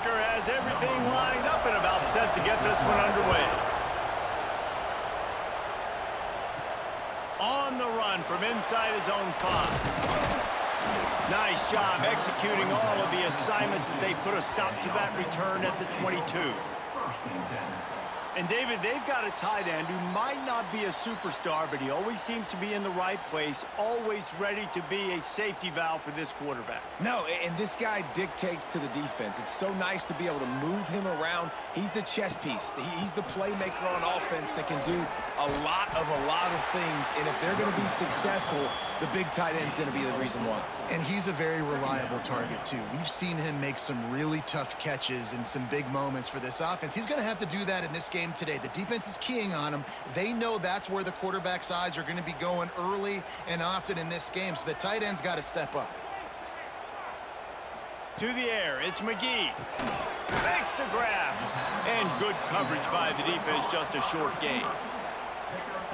kicker has everything lined up and about set to get this one underway. On the run from inside his own 5. Nice job executing all of the assignments as they put a stop to that return at the 22. And, David, they've got a tight end who might not be a superstar, but he always seems to be in the right place, always ready to be a safety valve for this quarterback. No, and this guy dictates to the defense. It's so nice to be able to move him around. He's the chess piece. He's the playmaker on offense that can do a lot of things. And if they're going to be successful, the big tight end's going to be the reason why. And he's a very reliable target, too. We've seen him make some really tough catches in some big moments for this offense. He's going to have to do that in this game today. The defense is keying on him. They know that's where the quarterback's eyes are going to be going early and often in this game, so the tight end's got to step up. To the air, it's McGee. Makes the grab. And good coverage by the defense, just a short gain.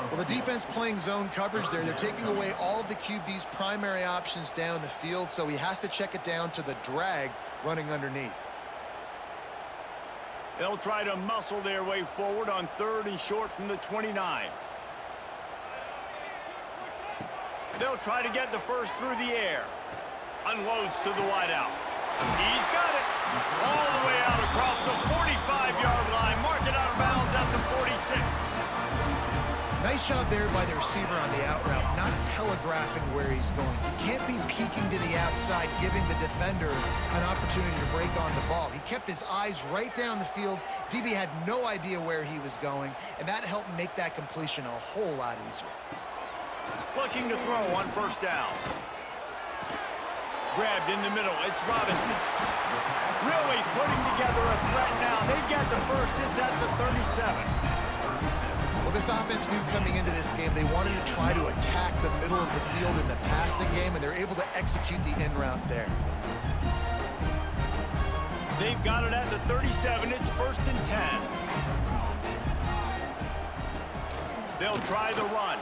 Well, the defense playing zone coverage there. They're taking away all of the QB's primary options down the field, so he has to check it down to the drag running underneath. They'll try to muscle their way forward on 3rd and short from the 29. They'll try to get the first through the air. Unloads to the wideout. He's got it. All the way out across the 45-yard line. Mark it out of bounds at the 46. Nice job there by the receiver on the out route, not telegraphing where he's going. He can't be peeking to the outside, giving the defender an opportunity to break on the ball. He kept his eyes right down the field. DB had no idea where he was going, and that helped make that completion a whole lot easier. Looking to throw on 1st down. Grabbed in the middle. It's Robinson. Really putting together a threat now. They get the first. It's at the 37. Well, this offense knew coming into this game they wanted to try to attack the middle of the field in the passing game, and they're able to execute the in route there. They've got it at the 37. It's 1st and 10. They'll try the run.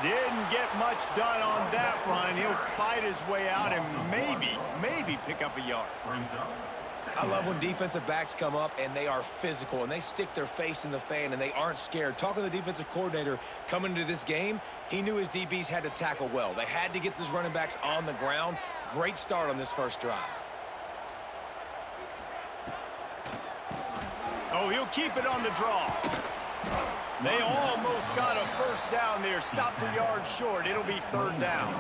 Didn't get much done on that run. He'll fight his way out and maybe pick up a yard. I love when defensive backs come up and they are physical and they stick their face in the fan and they aren't scared. Talking to the defensive coordinator coming into this game, he knew his DBs had to tackle well. They had to get these running backs on the ground. Great start on this first drive. Oh, he'll keep it on the draw. They almost got a first down there. Stopped a yard short. It'll be 3rd down.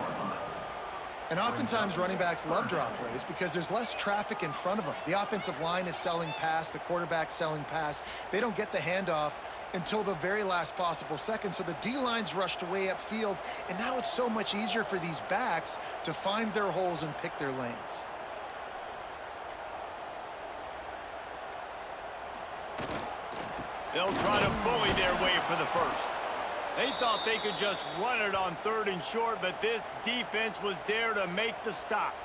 And oftentimes running backs love draw plays because there's less traffic in front of them. The offensive line is selling pass, the quarterback's selling pass. They don't get the handoff until the very last possible second, so the D-line's rushed away upfield, and now it's so much easier for these backs to find their holes and pick their lanes. They'll try to bully their way for the first. They thought they could just run it on 3rd and short, but this defense was there to make the stop.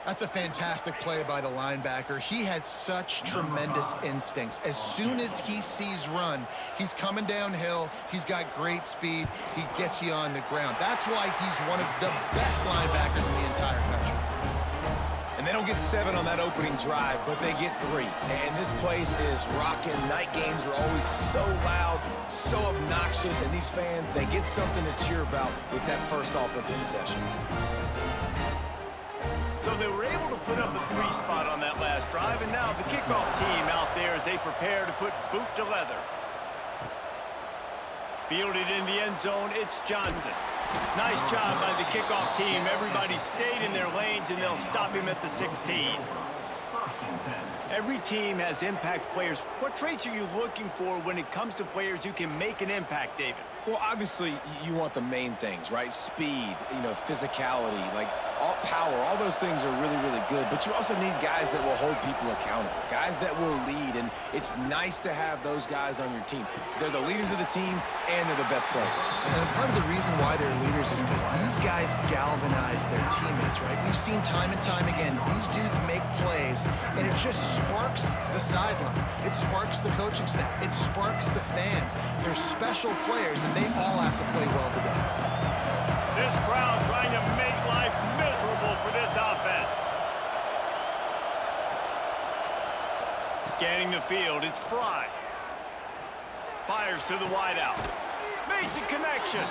That's a fantastic play by the linebacker. He has such tremendous instincts. As soon as he sees run, he's coming downhill. He's got great speed. He gets you on the ground. That's why he's one of the best linebackers in the entire country. And they don't get 7 on that opening drive, but they get 3. And this place is rocking. Night games are always so loud, so obnoxious, and these fans, they get something to cheer about with that first offensive possession. So they were able to put up a 3 spot on that last drive, and now the kickoff team out there as they prepare to put boot to leather. Fielded in the end zone, it's Johnson. Nice job by the kickoff team. Everybody stayed in their lanes, and they'll stop him at the 16. Every team has impact players. What traits are you looking for when it comes to players who can make an impact, David? Well, obviously, you want the main things, right? Speed, physicality, like all power, all those things are really, really good. But you also need guys that will hold people accountable, guys that will lead. And it's nice to have those guys on your team. They're the leaders of the team, and they're the best players. And part of the reason why they're leaders is because these guys galvanize their teammates, right? We've seen time and time again, these dudes make plays, and it just sparks the sideline. It sparks the coaching staff. It sparks the fans. They're special players, and they all have to play well together. This crowd trying to make life miserable for this offense. the field. It's Frye. Fires to the wideout. Makes a connection.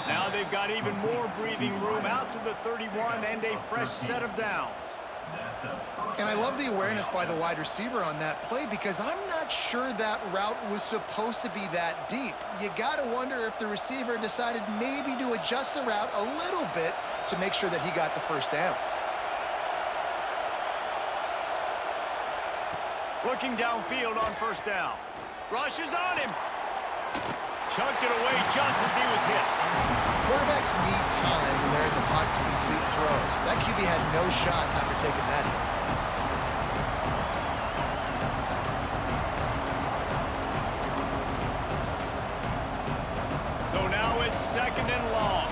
Now they've got even more breathing room out to the 31 and a fresh set of downs. And I love the awareness by the wide receiver on that play because I'm not sure that route was supposed to be that deep. You got to wonder if the receiver decided maybe to adjust the route a little bit to make sure that he got the first down. Looking downfield on first down. Rushes on him. Chucked it away just as he was hit. Quarterbacks need time when they're in the pocket to complete throws. That QB had no shot after taking that hit. So now it's 2nd and long.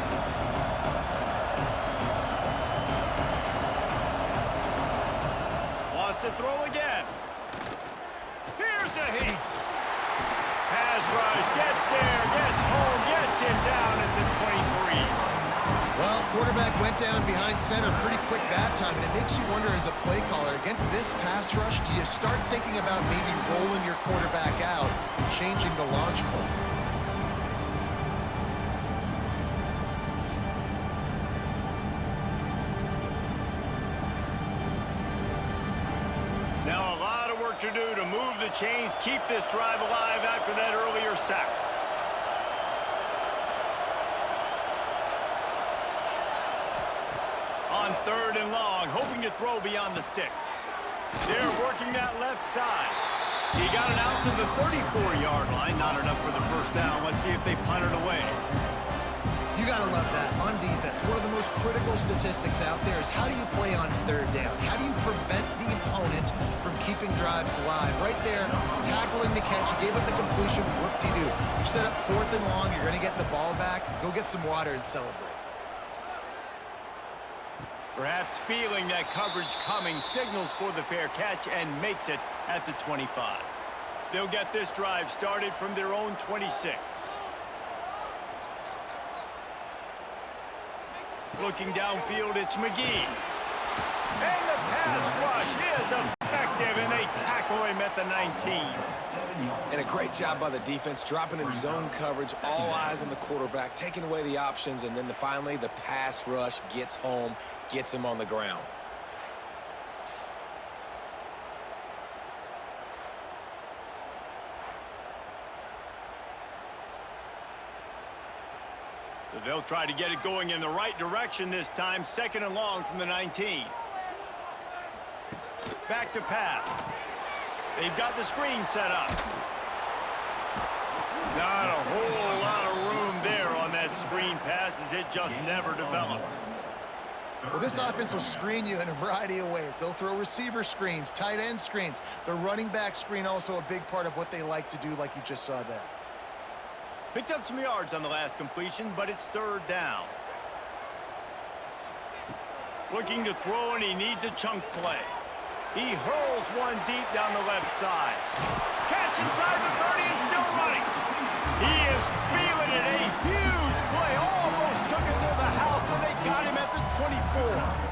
Lost to throw again. Here's a heat. Pass rush, gets there, gets home, gets him down at the 23. Well, quarterback went down behind center pretty quick that time, and it makes you wonder as a play caller, against this pass rush, do you start thinking about maybe rolling your quarterback out, changing the launch point? Now a lot of work to do to move the chains, keep this drive alive after that earlier sack. On 3rd and long, hoping to throw beyond the sticks. They're working that left side. He got it out to the 34-yard line. Not enough for the first down. Let's see if they punt it away. You got to love that. On defense, one of the most critical statistics out there is how do you play on 3rd down? How do you prevent the opponent from keeping drives alive? Right there, tackling the catch, you gave up the completion, whoop-de-doo. You set up 4th and long, you're going to get the ball back, go get some water and celebrate. Perhaps feeling that coverage coming, signals for the fair catch and makes it at the 25. They'll get this drive started from their own 26. Looking downfield, it's McGee. And the pass rush is effective, and they tackle him at the 19. And a great job by the defense, dropping in zone coverage, all eyes on the quarterback, taking away the options, and then finally the pass rush gets home, gets him on the ground. So they'll try to get it going in the right direction this time. 2nd and long from the 19. Back to pass. They've got the screen set up. Not a whole lot of room there on that screen pass as it just never developed. Well, this offense will screen you in a variety of ways. They'll throw receiver screens, tight end screens. The running back screen also a big part of what they like to do, like you just saw there. Picked up some yards on the last completion, but it's 3rd down. Looking to throw, and he needs a chunk play. He hurls one deep down the left side. Catch inside the 30 and still running. He is feeling it. A huge play. Almost took it to the house, but they got him at the 24.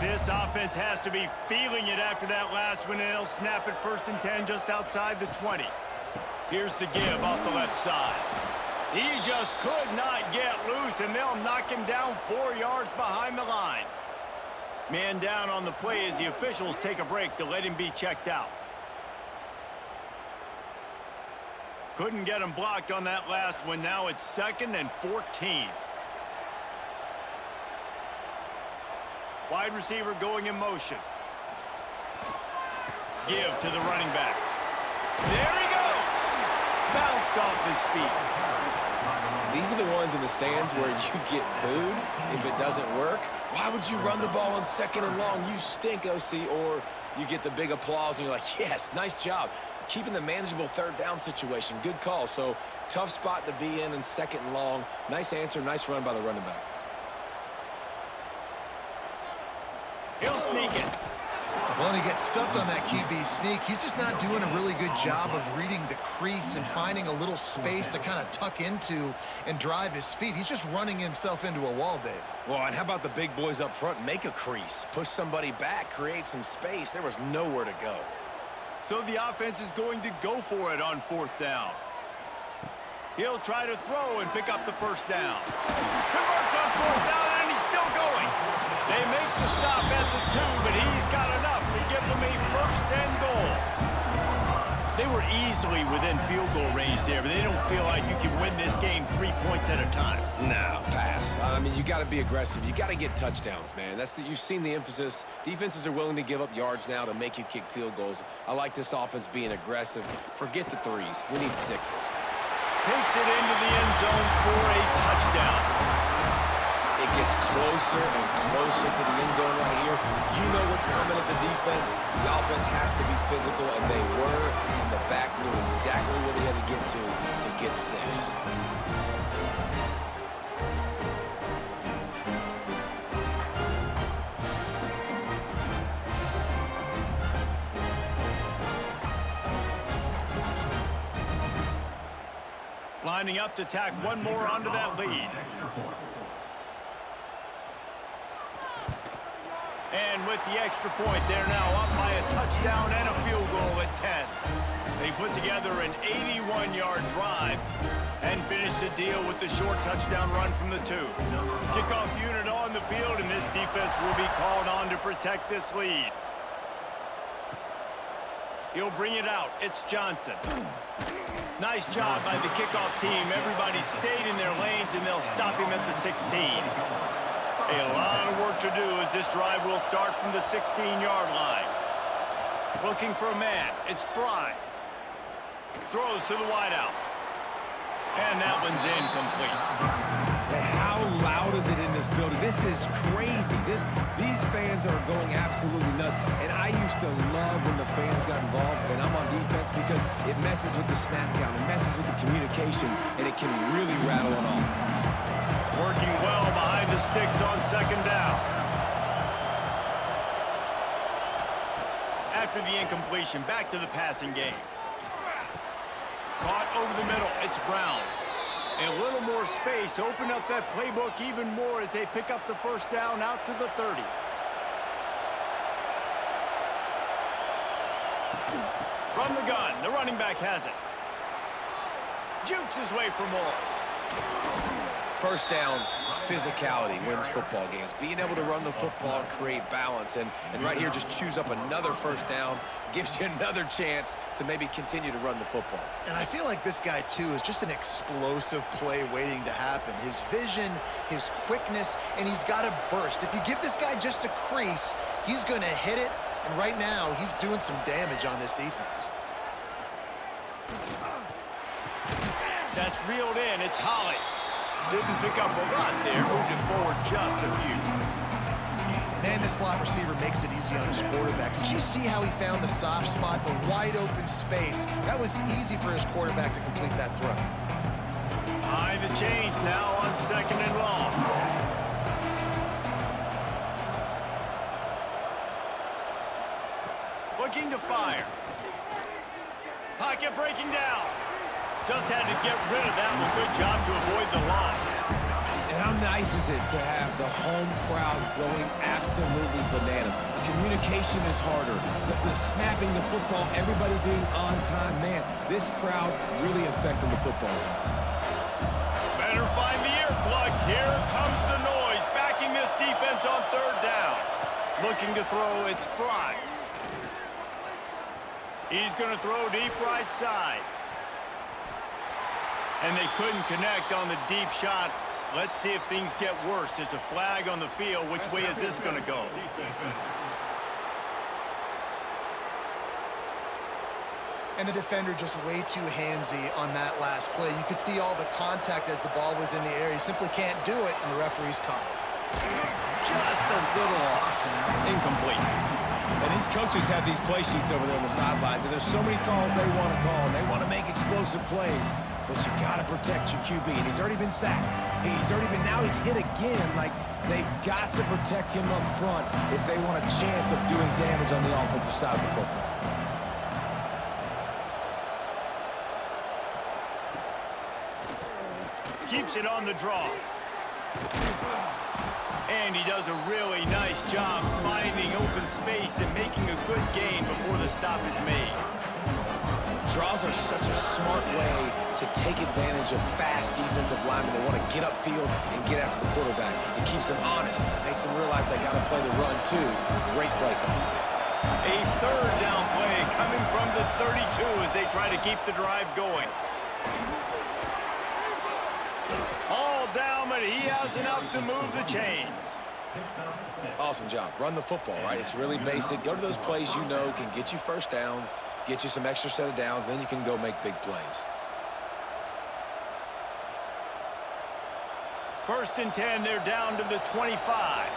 This offense has to be feeling it after that last one, and they'll snap it 1st and 10 just outside the 20. Here's the give off the left side. He just could not get loose, and they'll knock him down 4 yards behind the line. Man down on the play as the officials take a break to let him be checked out. Couldn't get him blocked on that last one. Now it's 2nd and 14. Wide receiver going in motion. Give to the running back. There he goes. Bounced off his feet. These are the ones in the stands where you get booed if it doesn't work. Why would you run the ball on 2nd and long? You stink, OC. Or you get the big applause and you're like, yes, nice job. Keeping the manageable 3rd down situation. Good call. So tough spot to be in 2nd and long. Nice answer, nice run by the running back. He'll sneak it. Well, and he gets stuffed on that QB sneak. He's just not doing a really good job of reading the crease and finding a little space to kind of tuck into and drive his feet. He's just running himself into a wall, Dave. Well, and how about the big boys up front? Make a crease, push somebody back, create some space. There was nowhere to go. So the offense is going to go for it on 4th down. He'll try to throw and pick up the first down. Converts on 4th down, and he's still going. They make the stop at the 2, but he's got enough to give them a 1st and goal. They were easily within field goal range there, but they don't feel like you can win this game 3 points at a time. No, pass. I mean, you got to be aggressive. You got to get touchdowns, man. You've seen the emphasis. Defenses are willing to give up yards now to make you kick field goals. I like this offense being aggressive. Forget the 3s. We need 6s. Takes it into the end zone for a touchdown. It gets closer and closer to the end zone right here. You know what's coming as a defense. The offense has to be physical, and they were. And the back knew exactly where they had to get 6. Lining up to tack one more onto that lead. And with the extra point, they're now up by a touchdown and a field goal at 10. They put together an 81-yard drive and finished the deal with the short touchdown run from the 2. Kickoff unit on the field, and this defense will be called on to protect this lead. He'll bring it out. It's Johnson. Nice job by the kickoff team. Everybody stayed in their lanes, and they'll stop him at the 16. A lot of work to do as this drive will start from the 16-yard line. Looking for a man. It's Frye. Throws to the wideout. And that one's incomplete. How loud is it in this building? This is crazy. These fans are going absolutely nuts. And I used to love when the fans got involved, and I'm on defense, because it messes with the snap count. It messes with the communication, and it can really rattle an offense. Working well behind the sticks on 2nd down. After the incompletion, back to the passing game. Caught over the middle. It's Brown. A little more space. Open up that playbook even more as they pick up the 1st down out to the 30. From the gun, the running back has it. Jukes his way for more. 1st down, physicality wins football games. Being able to run the football and create balance. And right here, just choose up another 1st down. Gives you another chance to maybe continue to run the football. And I feel like this guy, too, is just an explosive play waiting to happen. His vision, his quickness, and he's got a burst. If you give this guy just a crease, he's going to hit it. And right now, he's doing some damage on this defense. That's reeled in. It's Holly. Didn't pick up a lot there. Moved it forward just a few. Man, this slot receiver makes it easy on his quarterback. Did you see how he found the soft spot, the wide open space? That was easy for his quarterback to complete that throw. High the chains now on 2nd and long. Looking to fire. Pocket breaking down. Just had to get rid of that one. Good job to avoid the loss. And how nice is it to have the home crowd going absolutely bananas? Communication is harder. The snapping the football, everybody being on time. Man, this crowd really affecting the football. Better find the earplugs. Here comes the noise. Backing this defense on 3rd down. Looking to throw, it's Frye. He's going to throw deep right side. And they couldn't connect on the deep shot. Let's see if things get worse. There's a flag on the field. Which way is this going to go? And the defender just way too handsy on that last play. You could see all the contact as the ball was in the air. He simply can't do it, and the referee's caught it. Just a little off. Incomplete. And these coaches have these play sheets over there on the sidelines, and there's so many calls they want to call, and they want to make explosive plays. but you got to protect your QB, and he's already been sacked. Now he's hit again. Like, they've got to protect him up front if they want a chance of doing damage on the offensive side of the football. Keeps it on the draw. And he does a really nice job finding open space and making a good gain before the stop is made. Draws are such a smart way to take advantage of fast defensive linemen that want to get upfield and get after the quarterback. It keeps them honest. It makes them realize they got to play the run, too. Great play call. A third down play coming from the 32 as they try to keep the drive going. All down, but he has enough to move the chains. Awesome job. Run the football, right? It's really basic. Go to those plays you know can get you first downs, get you some extra set of downs, then you can go make big plays. 1st and 10, they're down to the 25.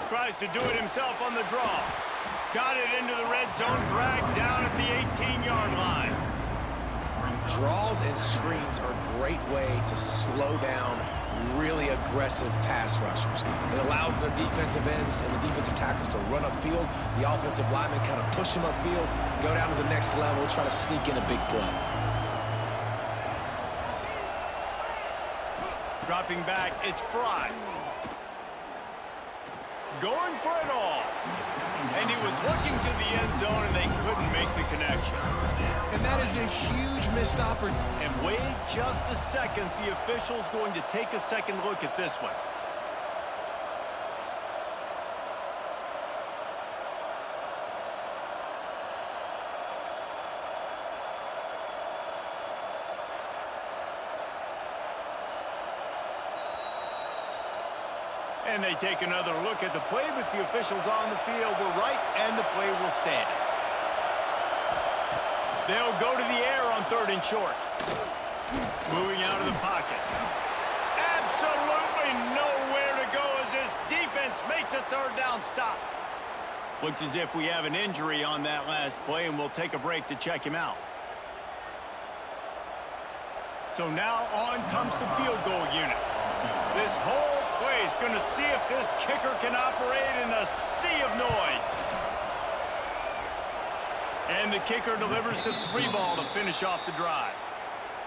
Tries to do it himself on the draw. Got it into the red zone, dragged down at the 18-yard line. Draws and screens are a great way to slow down really aggressive pass rushers. It allows the defensive ends and the defensive tackles to run upfield. The offensive linemen kind of push them upfield, go down to the next level, try to sneak in a big play. Dropping back, it's Frye. Going for it all. And he was looking to the end zone, and they couldn't make the connection. And that is a huge missed opportunity. And wait just a second. The official's going to take a second look at this one. And they take another look at the play, but the officials on the field were right, and the play will stand. They'll go to the air on 3rd and short. Moving out of the pocket. Absolutely nowhere to go as this defense makes a 3rd down stop. Looks as if we have an injury on that last play, and we'll take a break to check him out. So now on comes the field goal unit. This whole play is going to see if this kicker can operate in the sea of noise. And the kicker delivers the 3-ball to finish off the drive.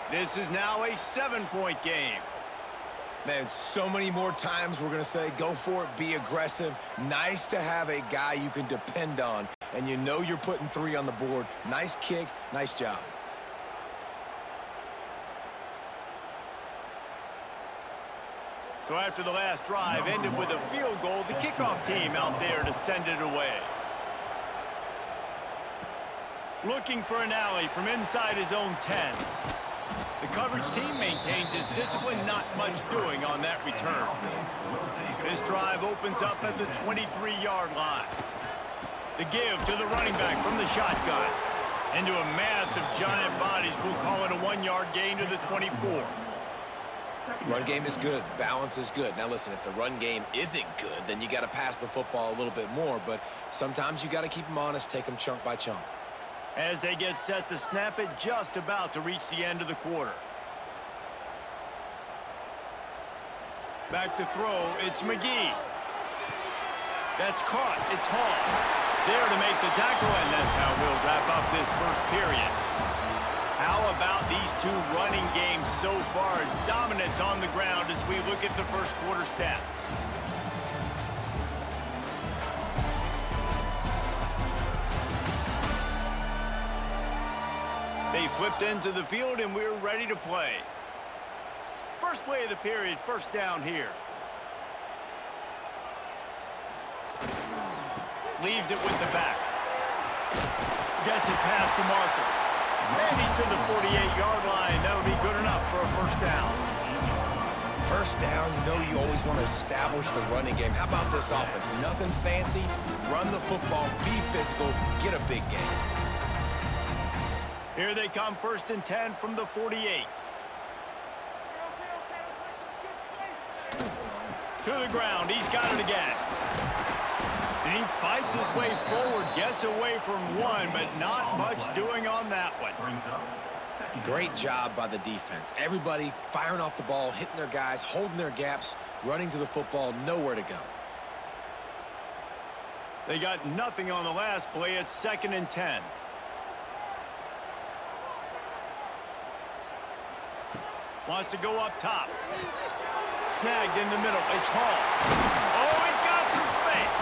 This is now a 7-point game. Man, so many more times we're going to say, go for it, be aggressive. Nice to have a guy you can depend on, and you know you're putting 3 on the board. Nice kick, nice job. So after the last drive ended with a field goal, the kickoff team out there to send it away. Looking for an alley from inside his own 10. The coverage team maintains his discipline, not much doing on that return. This drive opens up at the 23-yard line. The give to the running back from the shotgun. Into a mass of giant bodies, we'll call it a 1-yard gain to the 24. Run game is good. Balance is good. Now, listen, if the run game isn't good, then you got to pass the football a little bit more. But sometimes you got to keep them honest, take them chunk by chunk. As they get set to snap it, just about to reach the end of the quarter. Back to throw, it's McGee. That's caught, it's Hall. There to make the tackle, and that's how we'll wrap up this first period. How about these two running games so far? Dominance on the ground as we look at the first quarter stats. They flipped into the field, and we're ready to play. First play of the period, 1st down here. Leaves it with the back. Gets it past the marker. And he's to the 48-yard line. That'll be good enough for a 1st down. 1st down, you know you always want to establish the running game. How about this offense? Nothing fancy. Run the football, be physical, get a big game. Here they come, 1st and 10 from the 48. To the ground, he's got it again. And he fights his way forward, gets away from one, but not much doing on that one. Great job by the defense. Everybody firing off the ball, hitting their guys, holding their gaps, running to the football, nowhere to go. They got nothing on the last play. It's 2nd and 10. Wants to go up top. Snagged in the middle. It's Hall. Oh, he's got some space.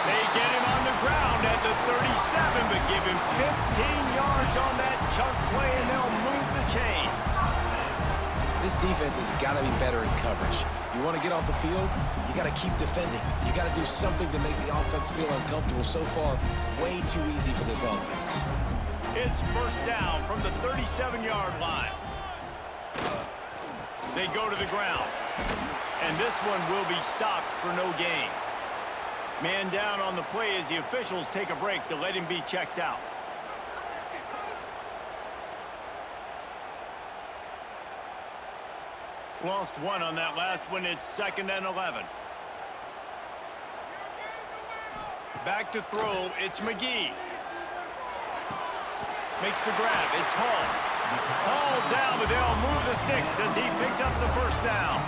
They get him on the ground at the 37, but give him 15 yards on that chunk play, and they'll move the chains. This defense has got to be better in coverage. You want to get off the field, you got to keep defending. You got to do something to make the offense feel uncomfortable. So far, way too easy for this offense. It's 1st down from the 37-yard line. They go to the ground. And this one will be stopped for no gain. Man down on the play as the officials take a break to let him be checked out. Lost one on that last one. It's 2nd and 11. Back to throw. It's McGee. Makes the grab. It's Hall. Hall down, but they'll move the sticks as he picks up the 1st down.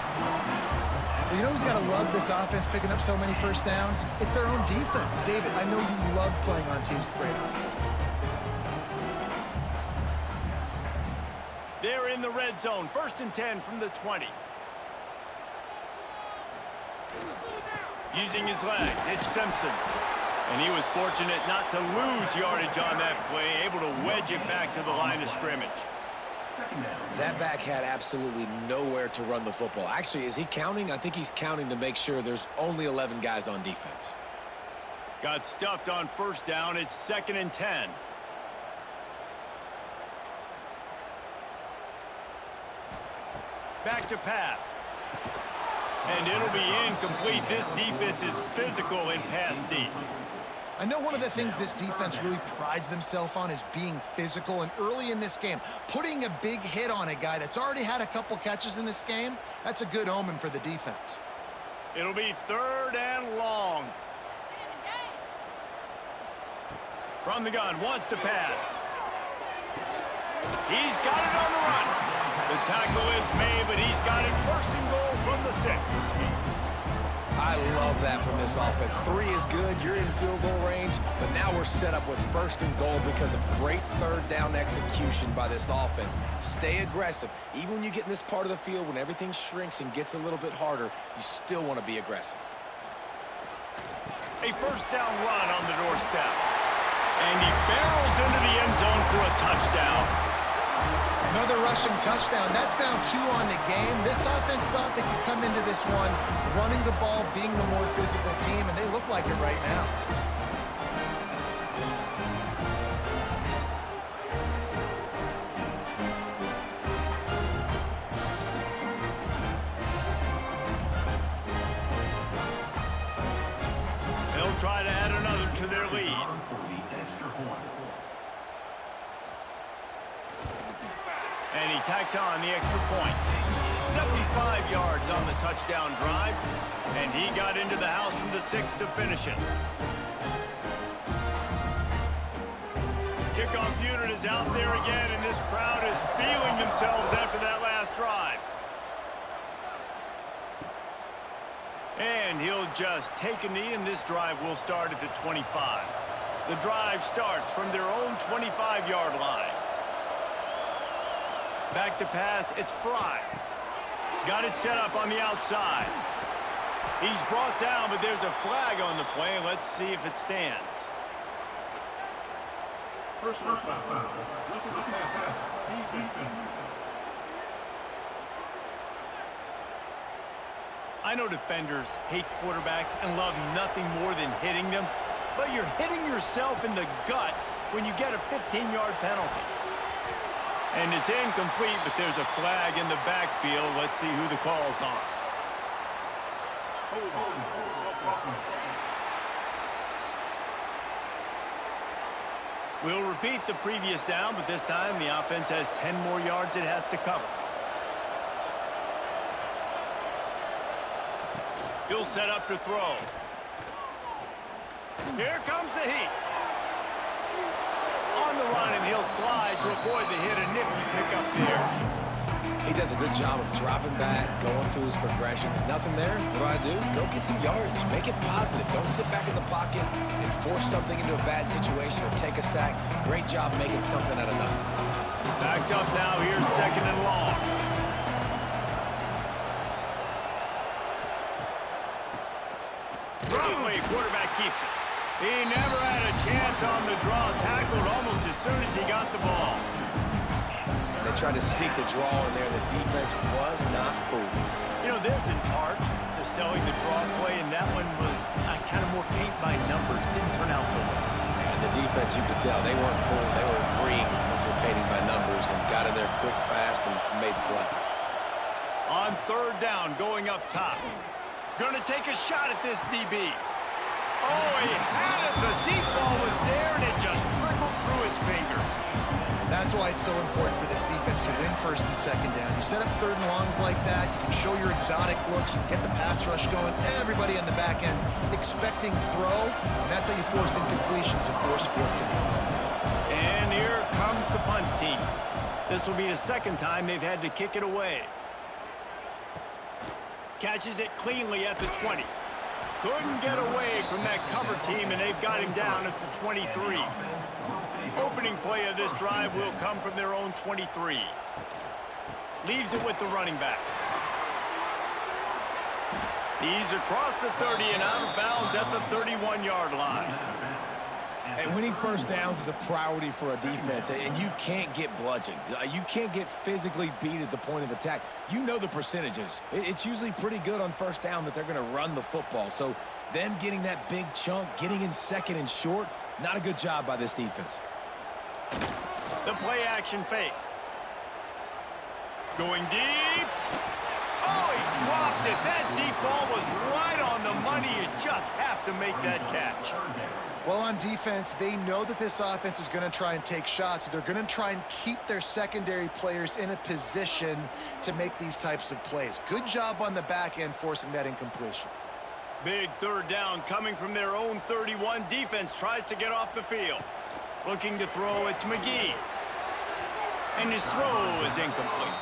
Well, you know who's got to love this offense picking up so many 1st downs? It's their own defense. David, I know you love playing on teams with great offenses. They're in the red zone. 1st and 10 from the 20. Using his legs, it's Simpson. And he was fortunate not to lose yardage on that play, able to wedge it back to the line of scrimmage. That back had absolutely nowhere to run the football. Actually, is he counting? I think he's counting to make sure there's only 11 guys on defense. Got stuffed on 1st down. It's 2nd and 10. Back to pass. And it'll be incomplete. This defense is physical in pass deep. I know one of the things this defense really prides themselves on is being physical, and early in this game, putting a big hit on a guy that's already had a couple catches in this game, that's a good omen for the defense. It'll be 3rd and long. From the gun, wants to pass. He's got it on the run. The tackle is made, but he's got it 1st and goal from the 6. I love that from this offense. 3 is good. You're in field goal range, but now we're set up with 1st and goal because of great 3rd down execution by this offense. Stay aggressive. Even when you get in this part of the field, when everything shrinks and gets a little bit harder, you still want to be aggressive. A 1st down run on the doorstep. And he barrels into the end zone for a touchdown. Another rushing touchdown. That's now 2 on the game. This offense thought they could come into this one running the ball, being the more physical team, and they look like it right now. They'll try to add another to their lead. And he tacks on the extra point. 75 yards on the touchdown drive. And he got into the house from the 6 to finish it. Kickoff unit is out there again, and this crowd is feeling themselves after that last drive. And he'll just take a knee, and this drive will start at the 25. The drive starts from their own 25-yard line. Back to pass, it's Frye. Got it set up on the outside. He's brought down, but there's a flag on the play. Let's see if it stands. Personal foul. I know defenders hate quarterbacks and love nothing more than hitting them, but you're hitting yourself in the gut when you get a 15-yard penalty. And it's incomplete, but there's a flag in the backfield. Let's see who the call's on. We'll repeat the previous down, but this time the offense has 10 more yards it has to cover. He'll set up to throw. Here comes the heat. On the run, and he'll slide to avoid the hit. A nifty pickup there. He does a good job of dropping back, going through his progressions. Nothing there. What do? Go get some yardage. Make it positive. Don't sit back in the pocket and force something into a bad situation or take a sack. Great job making something out of nothing. Backed up now. Here's second and long. Broadway, quarterback keeps it. He never had a chance on the draw. Tackled almost as soon as he got the ball. They tried to sneak the draw in there. The defense was not fooled. You know, there's an art to selling the draw play, and that one was kind of more paint by numbers. Didn't turn out so well. And the defense, you could tell, they weren't fooled. They were agreeing with their painting by numbers and got in there quick, fast, and made the play. On third down, going up top. Going to take a shot at this DB. Oh, he had it. The deep ball was there, and it just trickled through his fingers. That's why it's so important for this defense to win first and second down. You set up third and longs like that, you can show your exotic looks, you can get the pass rush going, everybody on the back end expecting throw, and that's how you force incompletions and force fourth downs. And here comes the punt team. This will be the second time they've had to kick it away. Catches it cleanly at the 20. Couldn't get away from that cover team, and they've got him down at the 23. Opening play of this drive will come from their own 23. Leaves it with the running back. He's across the 30 and out of bounds at the 31-yard line. And winning first downs is a priority for a defense, and you can't get bludgeoned. You can't get physically beat at the point of attack. You know the percentages. It's usually pretty good on first down that they're going to run the football. So them getting that big chunk, getting in second and short, not a good job by this defense. The play action fake. Going deep. Oh, he dropped it. That deep ball was right on the money. You just have to make that catch. Well, on defense, they know that this offense is going to try and take shots. So they're going to try and keep their secondary players in a position to make these types of plays. Good job on the back end forcing that incompletion. Big third down coming from their own 31. Defense tries to get off the field. Looking to throw, it's McGee. And his throw is incomplete.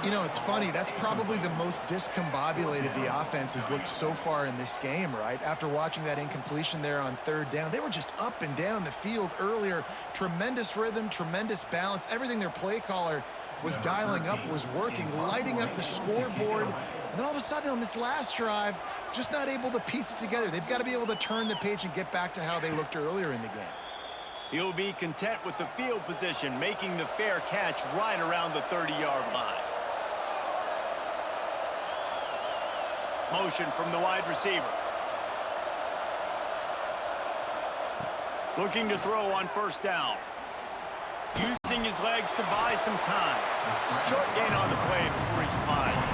You know, it's funny. That's probably the most discombobulated the offense has looked so far in this game, right? After watching that incompletion there on third down, they were just up and down the field earlier. Tremendous rhythm, tremendous balance. Everything their play caller was dialing up was working, lighting up the scoreboard. And then all of a sudden on this last drive, just not able to piece it together. They've got to be able to turn the page and get back to how they looked earlier in the game. He'll be content with the field position, making the fair catch right around the 30-yard line. Motion from the wide receiver. Looking to throw on first down. Using his legs to buy some time. Short gain on the play before he slides.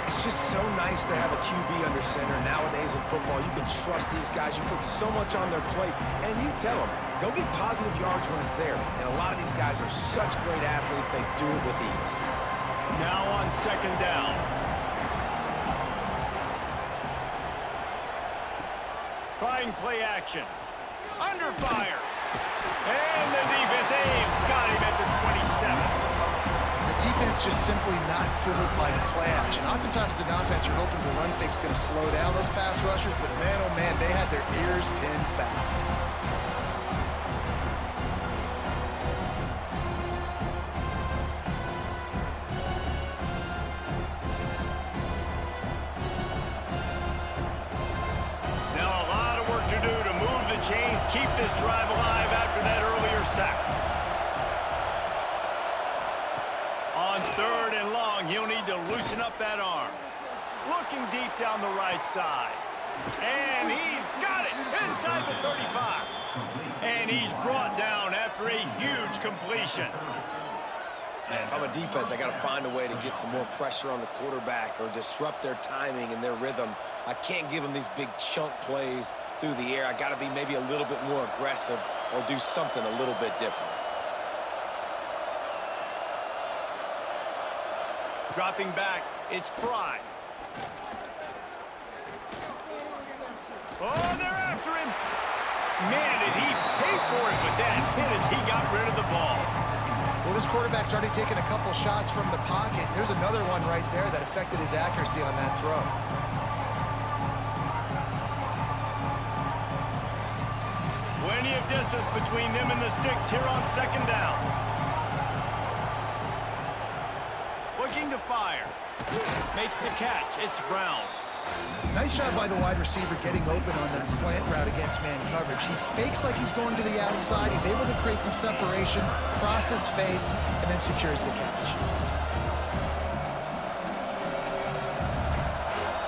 It's just so nice to have a QB under center. Nowadays in football, you can trust these guys. You put so much on their plate, and you tell them, go get positive yards when it's there. And a lot of these guys are such great athletes, they do it with ease. Now on second down. Trying play action. Under fire. And the defense, they've got him at the 27. The defense just simply not fooled by the play action. Oftentimes, as an offense, you're hoping the run fake's going to slow down those pass rushers, but man, oh man, they had their ears pinned back. Now a lot of work to do to move the chains, keep this drive alive after that earlier sack. On third and long, he'll need to loosen up that arm. Looking deep down the right side. And he's got it inside the 35. And he's brought down after a huge completion. Man, if I'm a defense, I got to find a way to get some more pressure on the quarterback or disrupt their timing and their rhythm. I can't give them these big chunk plays through the air. I got to be maybe a little bit more aggressive or do something a little bit different. Dropping back, it's Frye. Oh, they're after him. Man, did he pay for it with that hit as he got rid of the ball. Well, this quarterback's already taken a couple shots from the pocket. There's another one right there that affected his accuracy on that throw. Plenty of distance between them and the sticks here on second down. Looking to fire. Makes the catch. It's Brown. Nice job by the wide receiver getting open on that slant route against man coverage. He fakes like he's going to the outside. He's able to create some separation, cross his face, and then secures the catch.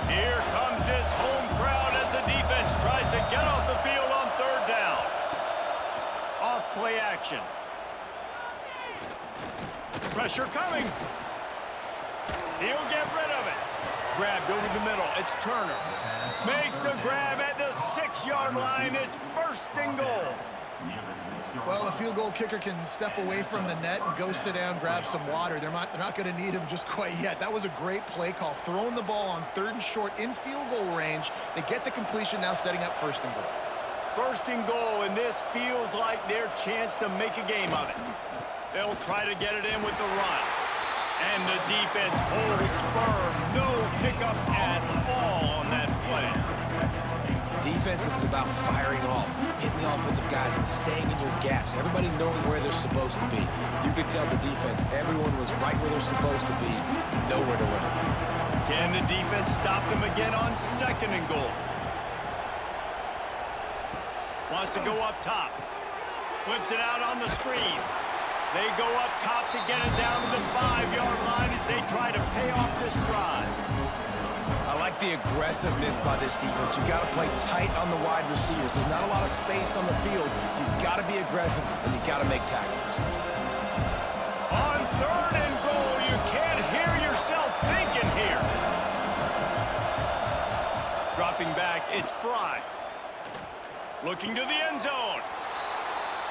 Here comes this home crowd as the defense tries to get off the field on third down. Off play action. Pressure coming. He'll get rid of it. Grabbed over the middle. It's Turner. Makes the grab at the 6-yard line. It's first and goal. Well, the field goal kicker can step away from the net and go sit down, grab some water. They're not going to need him just quite yet. That was a great play call. Throwing the ball on third and short in field goal range. They get the completion, now setting up first and goal. First and goal, and this feels like their chance to make a game of it. They'll try to get it in with the run. And the defense holds firm. No pickup at all on that play. Defense is about firing off, hitting the offensive guys, and staying in your gaps. Everybody knowing where they're supposed to be. You could tell the defense, everyone was right where they're supposed to be, nowhere to run. Can the defense stop them again on second and goal? Wants to go up top. Flips it out on the screen. They go up top to get it down to the 5-yard line as they try to pay off this drive. I like the aggressiveness by this defense. You got to play tight on the wide receivers. There's not a lot of space on the field. You got to be aggressive, and you got to make tackles. On third and goal, you can't hear yourself thinking here. Dropping back, it's Frye. Looking to the end zone.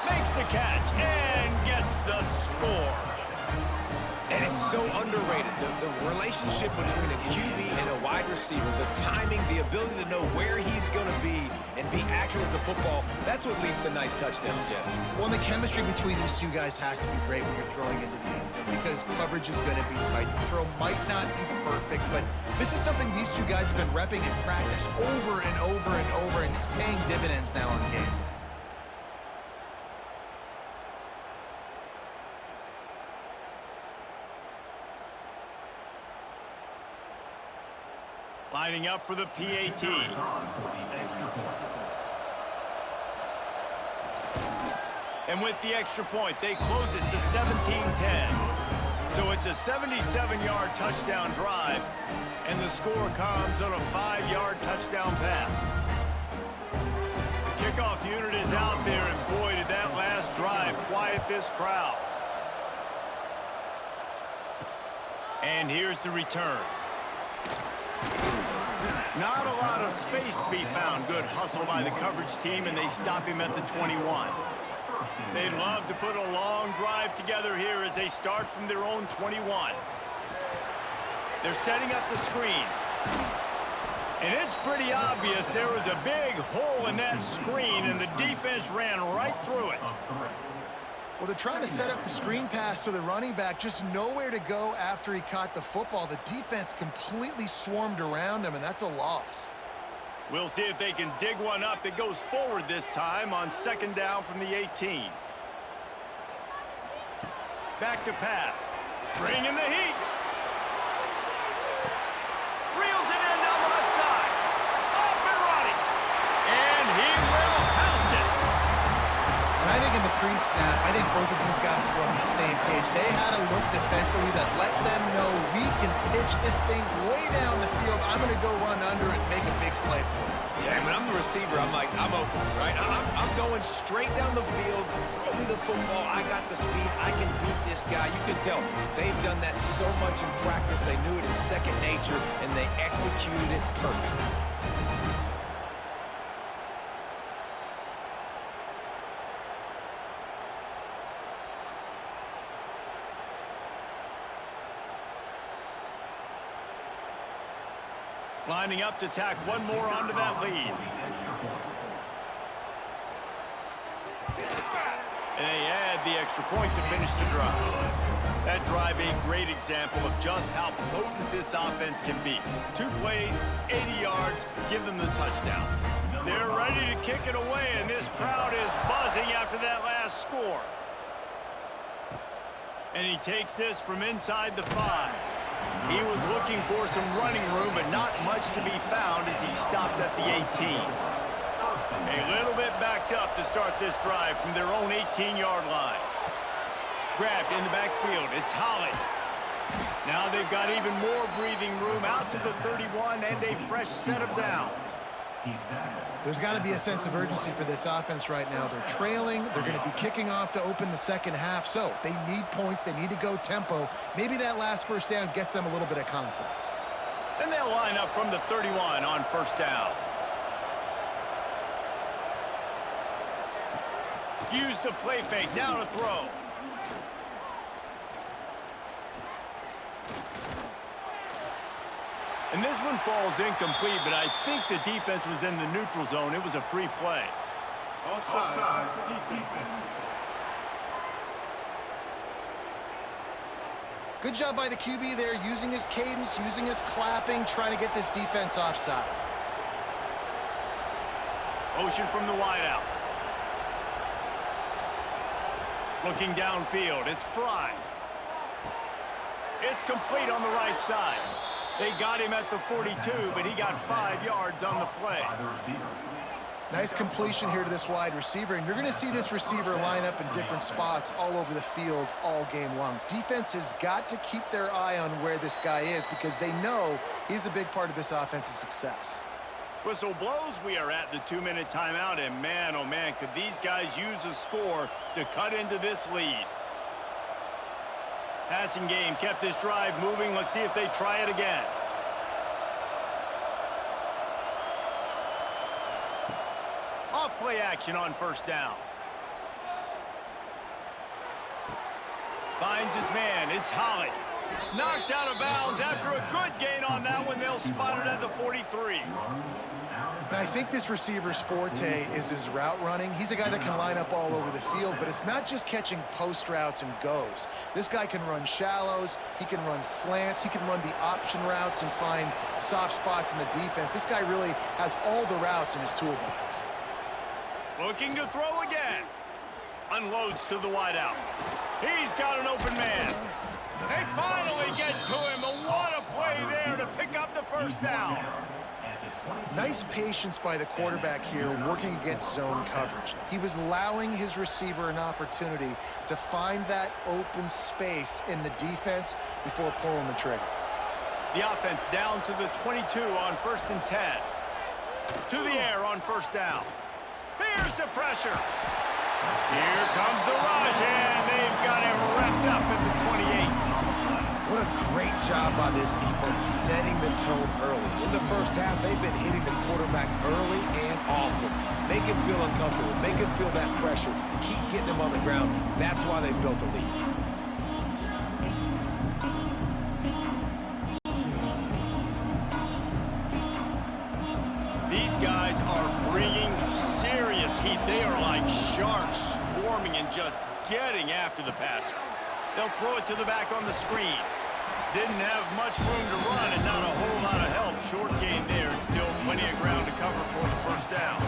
Makes the catch and gets the score. And it's so underrated, the relationship between a QB and a wide receiver, the timing, the ability to know where he's going to be and be accurate with the football, that's what leads to nice touchdowns, Jesse. Well, the chemistry between these two guys has to be great when you're throwing into the end zone because coverage is going to be tight. The throw might not be perfect, but this is something these two guys have been repping in practice over and over and over, and it's paying dividends now on game. Lining up for the PAT. And with the extra point, they close it to 17-10. So it's a 77-yard touchdown drive, and the score comes on a 5-yard touchdown pass. The kickoff unit is out there, and boy, did that last drive quiet this crowd. And here's the return. Not a lot of space to be found. Good hustle by the coverage team, and they stop him at the 21. They'd love to put a long drive together here as they start from their own 21. They're setting up the screen. And it's pretty obvious there was a big hole in that screen, and the defense ran right through it. Well, they're trying to set up the screen pass to the running back, just nowhere to go after he caught the football. The defense completely swarmed around him, and that's a loss. We'll see if they can dig one up that goes forward this time on second down from the 18. Back to pass. Bring in the heat. Reels it in down the left side. Off and running. And he will house it. And I think in the pre-snap, I think both of these guys were on the same page. They had a look defensively that let them know we can pitch this thing way down the field. I'm going to go run under and make a big play for it. Yeah, when I'm the receiver, I'm like, I'm open, right? I'm going straight down the field. Throw me the football. I got the speed. I can beat this guy. You can tell they've done that so much in practice. They knew it was second nature, and they executed it perfectly. Lining up to tack one more onto that lead. the extra point to finish the drive. That drive a great example of just how potent this offense can be. 2 plays, 80 yards, give them the touchdown. They're ready to kick it away, and this crowd is buzzing after that last score. And he takes this from inside the 5. He was looking for some running room, but not much to be found as he stopped at the 18. A little bit backed up to start this drive from their own 18-yard line. Grabbed in the backfield. It's Holly. Now they've got even more breathing room out to the 31 and a fresh set of downs. There's got to be a sense of urgency for this offense right now. They're trailing. They're going to be kicking off to open the second half. So they need points. They need to go tempo. Maybe that last first down gets them a little bit of confidence. Then they'll line up from the 31 on first down. Use the play fake. Now to throw. And this one falls incomplete, but I think the defense was in the neutral zone. It was a free play. Offside. Defense. Good job by the QB there, using his cadence, using his clapping, trying to get this defense offside. Motion from the wideout. Looking downfield, it's Frye. It's complete on the right side. They got him at the 42, but he got 5 yards on the play. Nice completion here to this wide receiver, and you're going to see this receiver line up in different spots all over the field all game long. Defense has got to keep their eye on where this guy is because they know he's a big part of this offense's success. Whistle blows, we are at the 2-minute timeout, and man, oh man, could these guys use a score to cut into this lead. Passing game kept this drive moving. Let's see if they try it again. Off play action on first down. Finds his man. It's Holly. Knocked out of bounds after a good gain on that one. They'll spot it at the 43. And I think this receiver's forte is his route running. He's a guy that can line up all over the field, but it's not just catching post routes and goes. This guy can run shallows, he can run slants, he can run the option routes and find soft spots in the defense. This guy really has all the routes in his toolbox. Looking to throw again. Unloads to the wideout. He's got an open man. They finally get to him. And what a play there to pick up the first down. Nice patience by the quarterback here working against zone coverage. He was allowing his receiver an opportunity to find that open space in the defense before pulling the trigger. The offense down to the 22 on 1st and 10. To the air on first down. Here's the pressure. Here comes the rush, and they've got him wrapped up at the 28. What a great job by this defense setting the tone early. In the first half, they've been hitting the quarterback early and often. Make him feel uncomfortable. Make him feel that pressure. Keep getting him on the ground. That's why they built the lead. These guys are bringing serious heat. They are like sharks swarming and just getting after the passer. They'll throw it to the back on the screen. Didn't have much room to run and not a whole lot of help. Short gain there and still plenty of ground to cover for the first down.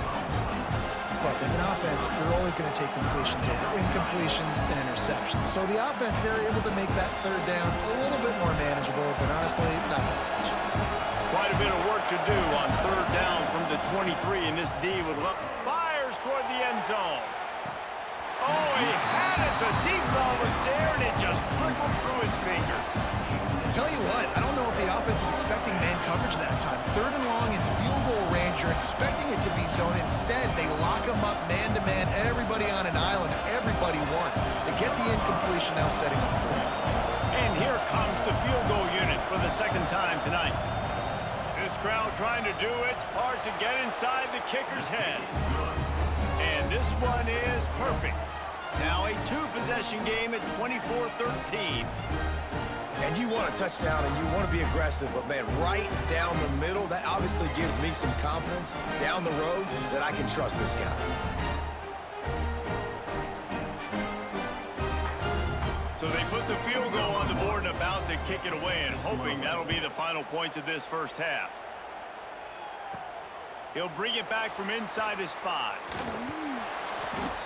Look, as an offense, you're always going to take completions over incompletions and interceptions. So the offense, they're able to make that third down a little bit more manageable, but honestly, not that much. Quite a bit of work to do on third down from the 23, and this D with luck fires toward the end zone. Oh, he had it. The deep ball was there, and it just trickled through his fingers. Tell you what, I don't know if the offense was expecting man coverage that time. 3rd and long in field goal range, you're expecting it to be zone. Instead, they lock them up man-to-man, everybody on an island, everybody won. They get the incompletion, now setting up for it. And here comes the field goal unit for the second time tonight. This crowd trying to do its part to get inside the kicker's head. And this one is perfect. Now a 2-possession game at 24-13. And you want a touchdown and you want to be aggressive, but man, right down the middle, that obviously gives me some confidence down the road that I can trust this guy. So they put the field goal on the board and about to kick it away, and hoping that'll be the final points of this first half. He'll bring it back from inside his 5.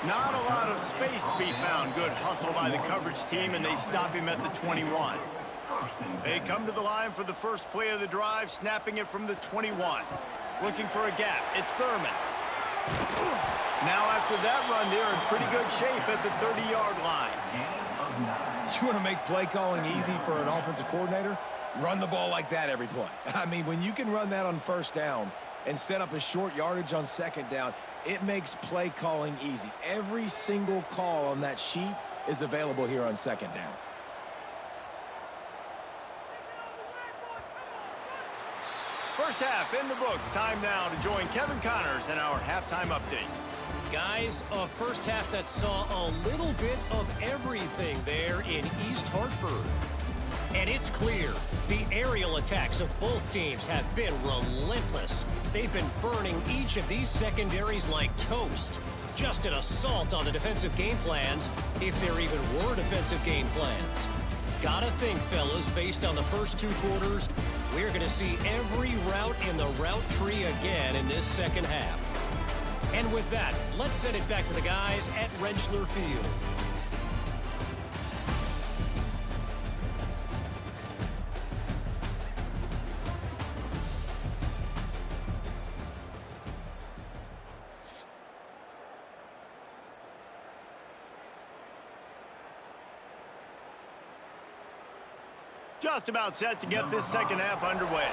Not a lot of space to be found. Good hustle by the coverage team, and they stop him at the 21. They come to the line for the first play of the drive, snapping it from the 21. Looking for a gap. It's Thurman. Now after that run, they're in pretty good shape at the 30-yard line. You want to make play calling easy for an offensive coordinator? Run the ball like that every play. I mean, when you can run that on first down and set up a short yardage on second down, it makes play calling easy. Every single call on that sheet is available here on second down. First half in the books. Time now to join Kevin Connors in our halftime update. Guys, a first half that saw a little bit of everything there in East Hartford. And it's clear, the aerial attacks of both teams have been relentless. They've been burning each of these secondaries like toast. Just an assault on the defensive game plans, if there even were defensive game plans. Gotta think, fellas, based on the first 2 quarters, we're going to see every route in the route tree again in this second half. And with that, let's send it back to the guys at Rentschler Field. Just about set to get this second half underway.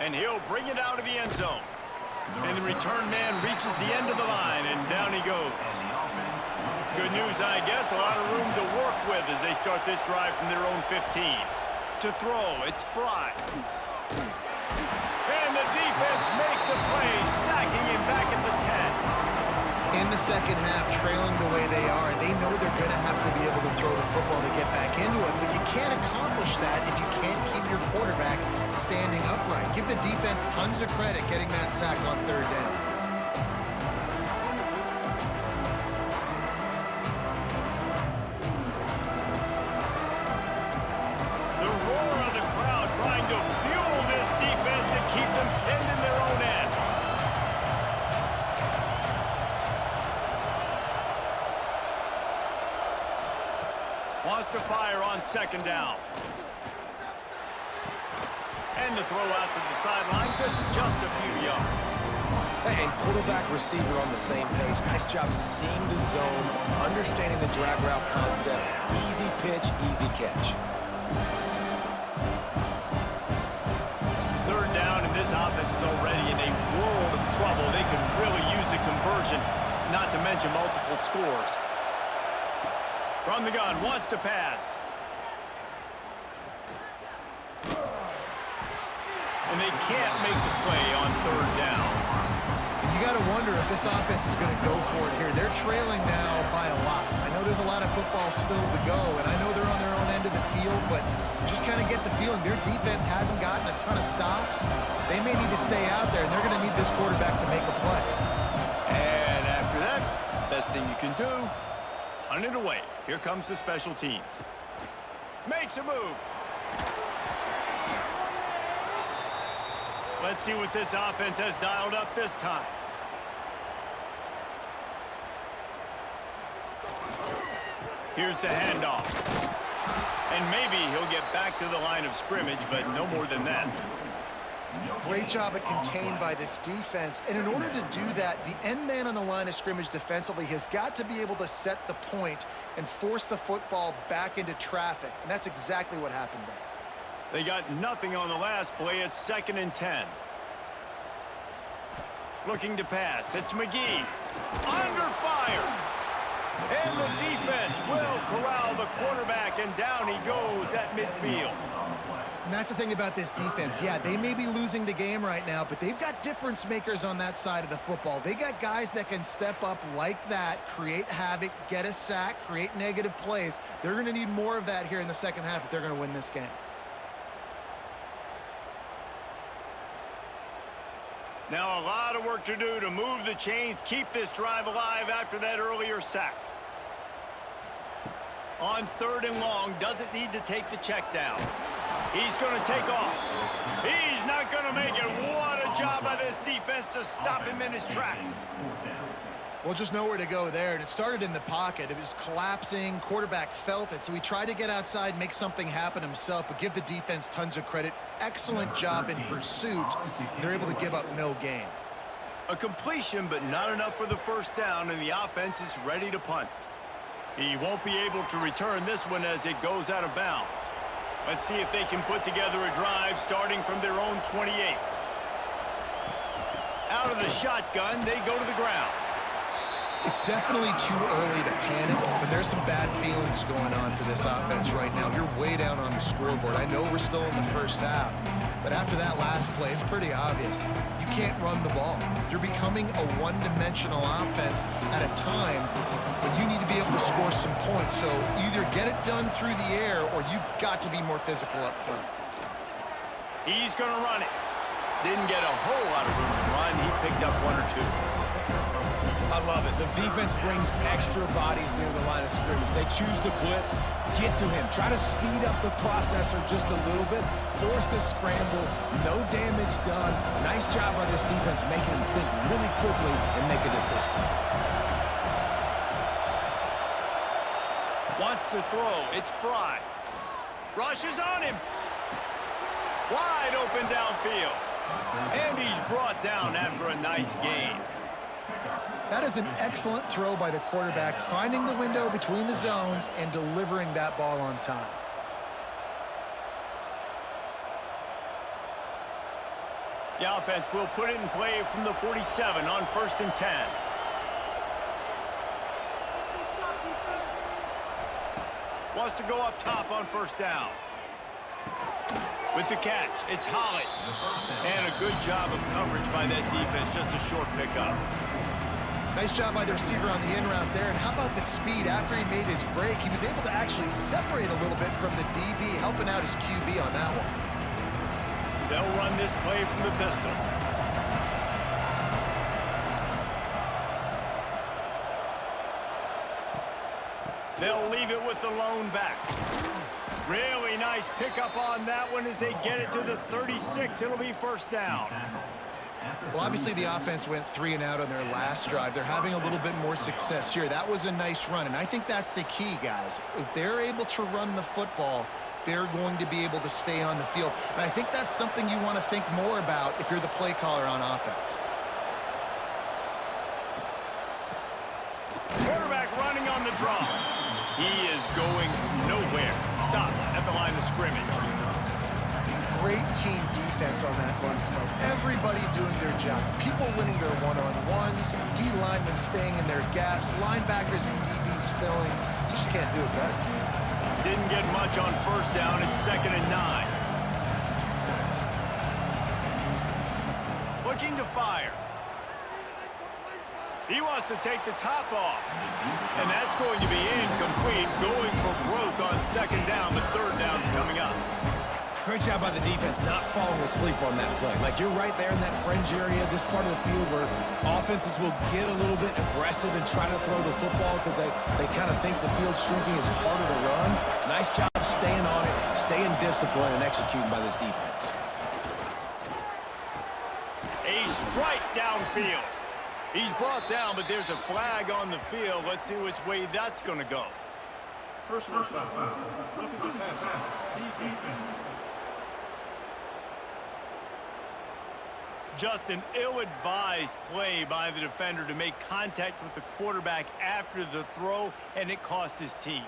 And he'll bring it out of the end zone. And the return man reaches the end of the line, and down he goes. Good news, I guess. A lot of room to work with as they start this drive from their own 15. To throw, it's Frye. And the defense makes a play, sacking him back at the 10. In the second half, trailing the way they are, they know they're going to have to be able to throw the football to get back into it, but you can't accomplish that if you can't keep your quarterback standing upright. Give the defense tons of credit getting that sack on third down. The roar of the crowd trying to fuel this defense to keep them pinned in their own end. Wants to fire on second down. And the throw out to the sideline, good for just a few yards. And quarterback receiver on the same page. Nice job seeing the zone, understanding the drag route concept. Easy pitch, easy catch. Third down, and this offense is already in a world of trouble. They could really use a conversion, not to mention multiple scores. From the gun, wants to pass. And they can't make the play on third down. You got to wonder if this offense is going to go for it here. They're trailing now by a lot. I know there's a lot of football still to go, and I know they're on their own end of the field, but just kind of get the feeling their defense hasn't gotten a ton of stops. They may need to stay out there, and they're going to need this quarterback to make a play. And after that, best thing you can do, punt it away. Here comes the special teams. Makes a move. Let's see what this offense has dialed up this time. Here's the handoff. And maybe he'll get back to the line of scrimmage, but no more than that. Great job at contained by this defense. And in order to do that, the end man on the line of scrimmage defensively has got to be able to set the point and force the football back into traffic. And that's exactly what happened there. They got nothing on the last play. It's 2nd and 10. Looking to pass. It's McGee. Under fire. And the defense will corral the quarterback, and down he goes at midfield. And that's the thing about this defense. Yeah, they may be losing the game right now, but they've got difference makers on that side of the football. They got guys that can step up like that, create havoc, get a sack, create negative plays. They're going to need more of that here in the second half if they're going to win this game. Now a lot of work to do to move the chains, keep this drive alive after that earlier sack. On 3rd and long, doesn't need to take the check down. He's going to take off. He's not going to make it. What a job by this defense to stop him in his tracks. Well, just nowhere to go there, and it started in the pocket. It was collapsing. Quarterback felt it, so he tried to get outside, make something happen himself, but give the defense tons of credit. Excellent job in pursuit. They're able to give up no gain. A completion, but not enough for the first down, and the offense is ready to punt. He won't be able to return this one as it goes out of bounds. Let's see if they can put together a drive starting from their own 28. Out of the shotgun, they go to the ground. It's definitely too early to panic, but there's some bad feelings going on for this offense right now. You're way down on the scoreboard. I know we're still in the first half, but after that last play, it's pretty obvious. You can't run the ball. You're becoming a one-dimensional offense at a time when you need to be able to score some points. So either get it done through the air or you've got to be more physical up front. He's going to run it. Didn't get a whole lot of room to run. He picked up 1 or 2. I love it. The defense brings extra bodies near the line of scrimmage. They choose to blitz, get to him, try to speed up the processor just a little bit, force the scramble, no damage done. Nice job by this defense making him think really quickly and make a decision. Wants to throw. It's Frye. Rushes on him. Wide open downfield. And he's brought down after a nice gain. That is an excellent throw by the quarterback, finding the window between the zones and delivering that ball on time. The offense will put it in play from the 47 on 1st and 10. Wants to go up top on 1st down. With the catch, it's Holly. And a good job of coverage by that defense, just a short pickup. Nice job by the receiver on the in route there. And how about the speed after he made his break? He was able to actually separate a little bit from the DB, helping out his QB on that one. They'll run this play from the pistol. They'll leave it with the lone back. Really nice pickup on that one as they get it to the 36. It'll be 1st down. Well, obviously the offense went 3 and out on their last drive. They're having a little bit more success here. That was a nice run, and I think that's the key, guys. If they're able to run the football, they're going to be able to stay on the field. And I think that's something you want to think more about if you're the play caller on offense. Quarterback running on the draw. He is going nowhere. Stop at the line of scrimmage. Great team defense on that run play. Everybody doing their job. People winning their one-on-ones, D linemen staying in their gaps, linebackers and DBs filling. You just can't do it better. Didn't get much on 1st down. It's 2nd and 9. Looking to fire. He wants to take the top off. And that's going to be incomplete. Going for broke on 2nd down, but 3rd down's coming up. Great job by the defense not falling asleep on that play. Like, you're right there in that fringe area, this part of the field where offenses will get a little bit aggressive and try to throw the football because they kind of think the field's shrinking. It's harder to run. Nice job staying on it, staying disciplined, and executing by this defense. A strike downfield. He's brought down, but there's a flag on the field. Let's see which way that's going to go. Personal foul. Roughing the passer. Defense. Just an ill-advised play by the defender to make contact with the quarterback after the throw, and it cost his team.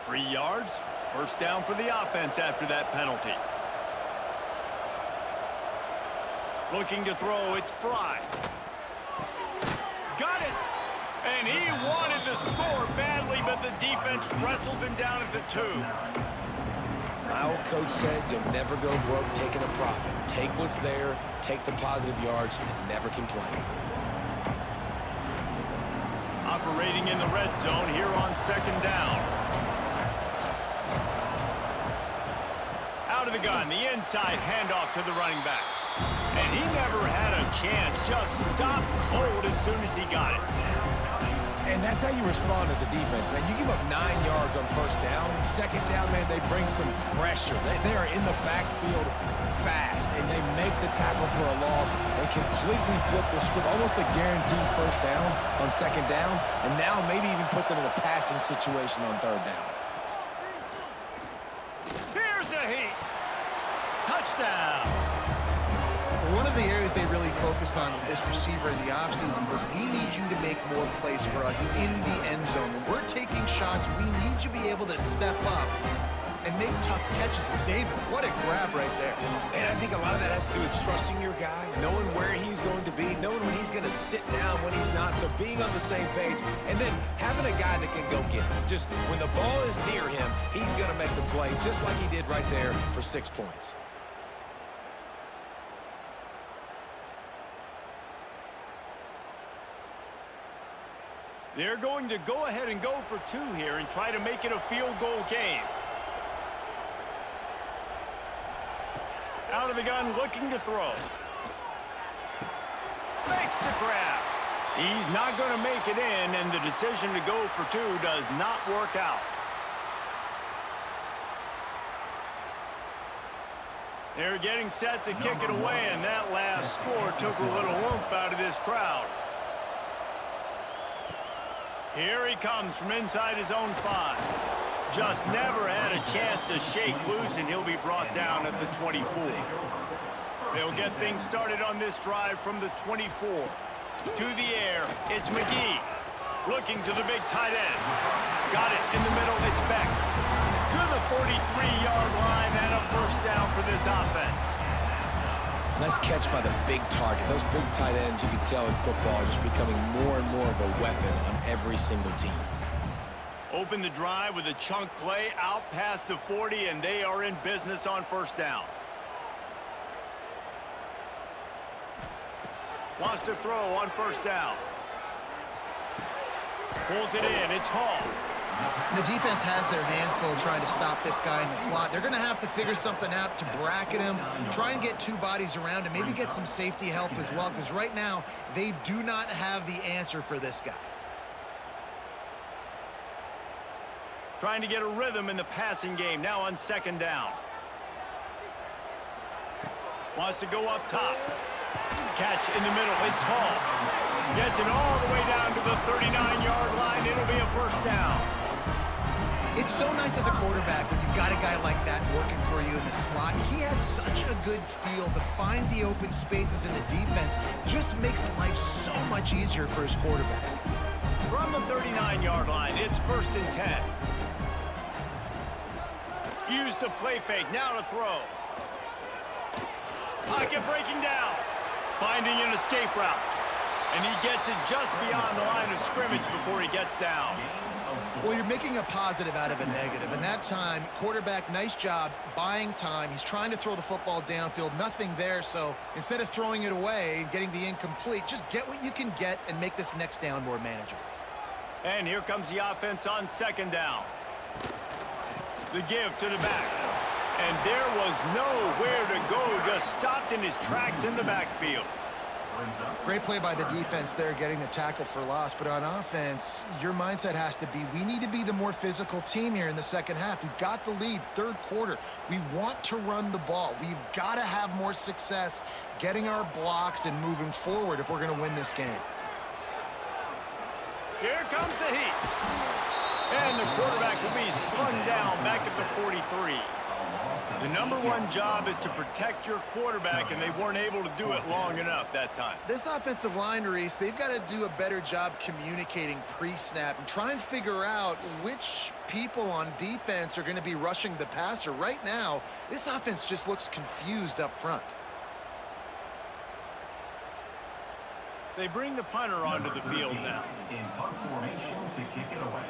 3 yards, 1st down for the offense after that penalty. Looking to throw, it's Frye. Got it! And he wanted to score badly, but the defense wrestles him down at the 2. My old coach said you'll never go broke taking a profit. Take what's there, take the positive yards, and never complain. Operating in the red zone here on 2nd down. Out Out of the gun, the inside handoff to the running back. And he never had a chance, just stopped cold as soon as he got it. And that's how you respond as a defense, man. You give up 9 yards on first down. Second down, man, they bring some pressure. They are in the backfield fast, and they make the tackle for a loss. They completely flip the script, almost a guaranteed first down on second down, and now maybe even put them in a passing situation on third down. Here's a heat. Touchdown. One of the areas they really focused on with this receiver in the offseason was we need you to make more plays for us in the end zone. When we're taking shots, we need you to be able to step up and make tough catches. And David, what a grab right there. And I think a lot of that has to do with trusting your guy, knowing where he's going to be, knowing when he's going to sit down, when he's not, so being on the same page, and then having a guy that can go get it. Just when the ball is near him, he's going to make the play, just like he did right there for 6 points. They're going to go ahead and go for 2 here and try to make it a field goal game. Out of the gun, looking to throw. Makes the grab. He's not going to make it in, and the decision to go for 2 does not work out. They're getting set to kick it away, and that last score took a little oomph out of this crowd. Here he comes from inside his own 5. Just never had a chance to shake loose, and he'll be brought down at the 24. They'll get things started on this drive from the 24. To the air, it's McGee. Looking to the big tight end. Got it in the middle, it's Beck. To the 43-yard line, and a first down for this offense. Nice catch by the big target. Those big tight ends, you can tell in football, are just becoming more and more of a weapon on every single team. Open the drive with a chunk play out past the 40, and they are in business on first down. Wants to throw on first down. Pulls it in. It's Hall. The defense has their hands full trying to stop this guy in the slot. They're going to have to figure something out to bracket him, try and get 2 bodies around him, maybe get some safety help as well, because right now they do not have the answer for this guy. Trying to get a rhythm in the passing game now on second down. Wants to go up top. Catch in the middle. It's Hall. Gets it all the way down to the 39-yard line. It'll be a first down. It's so nice as a quarterback when you've got a guy like that working for you in the slot. He has such a good feel to find the open spaces in the defense. Just makes life so much easier for his quarterback. From the 39-yard line, it's 1st and 10. Use the play fake. Now to throw. Pocket breaking down. Finding an escape route. And he gets it just beyond the line of scrimmage before he gets down. Well, you're making a positive out of a negative. And that time, quarterback, nice job buying time. He's trying to throw the football downfield. Nothing there. So instead of throwing it away and getting the incomplete, just get what you can get and make this next down more manageable. And here comes the offense on second down. The give to the back. And there was nowhere to go. Just stopped in his tracks in the backfield. Great play by the defense there, getting the tackle for loss. But on offense, your mindset has to be, we need to be the more physical team here in the second half. We've got the lead, 3rd quarter. We want to run the ball. We've got to have more success getting our blocks and moving forward if we're going to win this game. Here comes the heat. And the quarterback will be slung down back at the 43. The #1 job is to protect your quarterback, and they weren't able to do it long enough that time. This offensive line, Reese, they've got to do a better job communicating pre-snap and try and figure out which people on defense are going to be rushing the passer. Right now, this offense just looks confused up front. They bring the punter onto the field now. In punt formation to kick it away.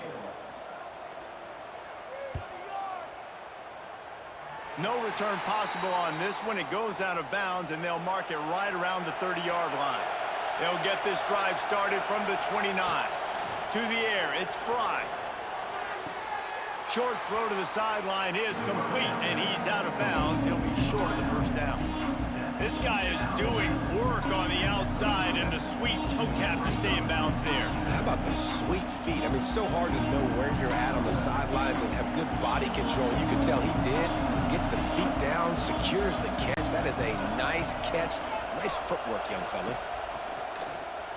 No return possible on this one. It goes out of bounds, and they'll mark it right around the 30-yard line. They'll get this drive started from the 29. To the air, it's Frye. Short throw to the sideline is complete, and he's out of bounds. He'll be short of the first down. This guy is doing work on the outside, and the sweet toe tap to stay in bounds there. How about the sweet feet? I mean, it's so hard to know where you're at on the sidelines and have good body control. You can tell he did. Gets the feet down, secures the catch. That is a nice catch. Nice footwork, young fella.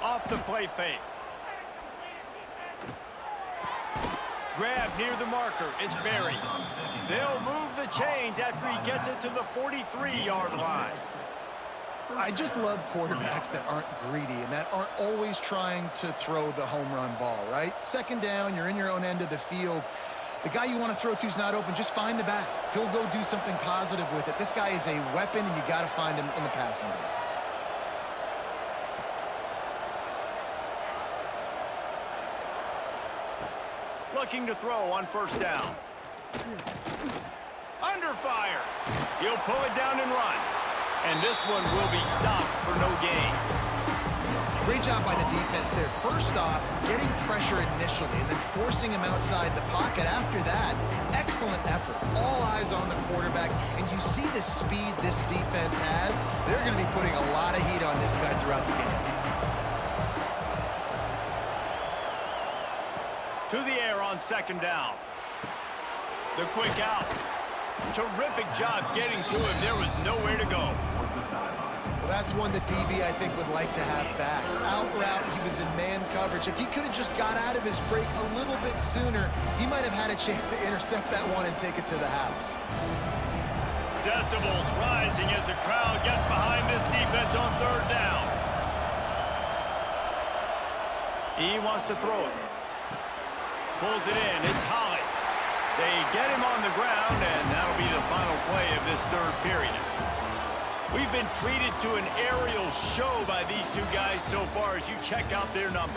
Off the play fake. Grab near the marker. It's Berry. They'll move the chains after he gets it to the 43-yard line. I just love quarterbacks that aren't greedy and that aren't always trying to throw the home run ball, right? Second down, you're in your own end of the field. The guy you want to throw to is not open. Just find the back. He'll go do something positive with it. This guy is a weapon, and you got to find him in the passing game. Looking to throw on first down. Under fire. He'll pull it down and run. And this one will be stopped for no gain. Great job by the defense there. First off, getting pressure initially and then forcing him outside the pocket. After that, excellent effort. All eyes on the quarterback. And you see the speed this defense has. They're going to be putting a lot of heat on this guy throughout the game. To the air on second down. The quick out. Terrific job getting to him. There was nowhere to go. Well, that's one that DB, I think, would like to have back. Out route, he was in man coverage. If he could have just got out of his break a little bit sooner, he might have had a chance to intercept that one and take it to the house. Decibels rising as the crowd gets behind this defense on third down. He wants to throw it. Pulls it in. It's Holly. They get him on the ground, and that'll be the final play of this third period. We've been treated to an aerial show by these two guys so far as you check out their numbers.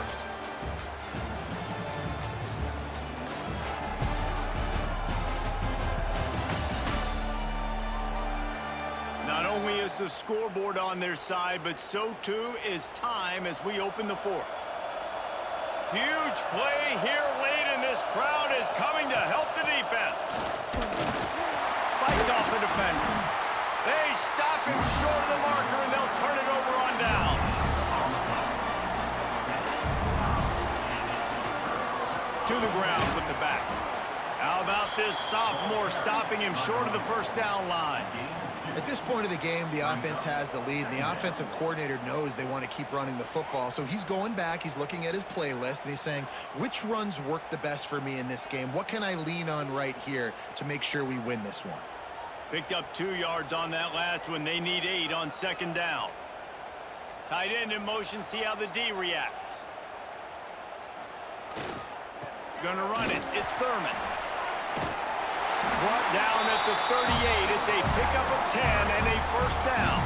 Not only is the scoreboard on their side, but so too is time as we open the fourth. Huge play here late, and this crowd is coming to help the defense. Fights off the defender. They stop him short of the marker, and they'll turn it over on down. To the ground with the back. How about this sophomore stopping him short of the first down line? At this point of the game, the offense has the lead, and the offensive coordinator knows they want to keep running the football. So he's going back, he's looking at his playlist, and he's saying, which runs work the best for me in this game? What can I lean on right here to make sure we win this one? Picked up 2 yards on that last one. They need 8 on second down. Tight end in motion, see how the D reacts. Gonna run it. It's Thurman. Brought down at the 38. It's a pickup of 10 and a first down.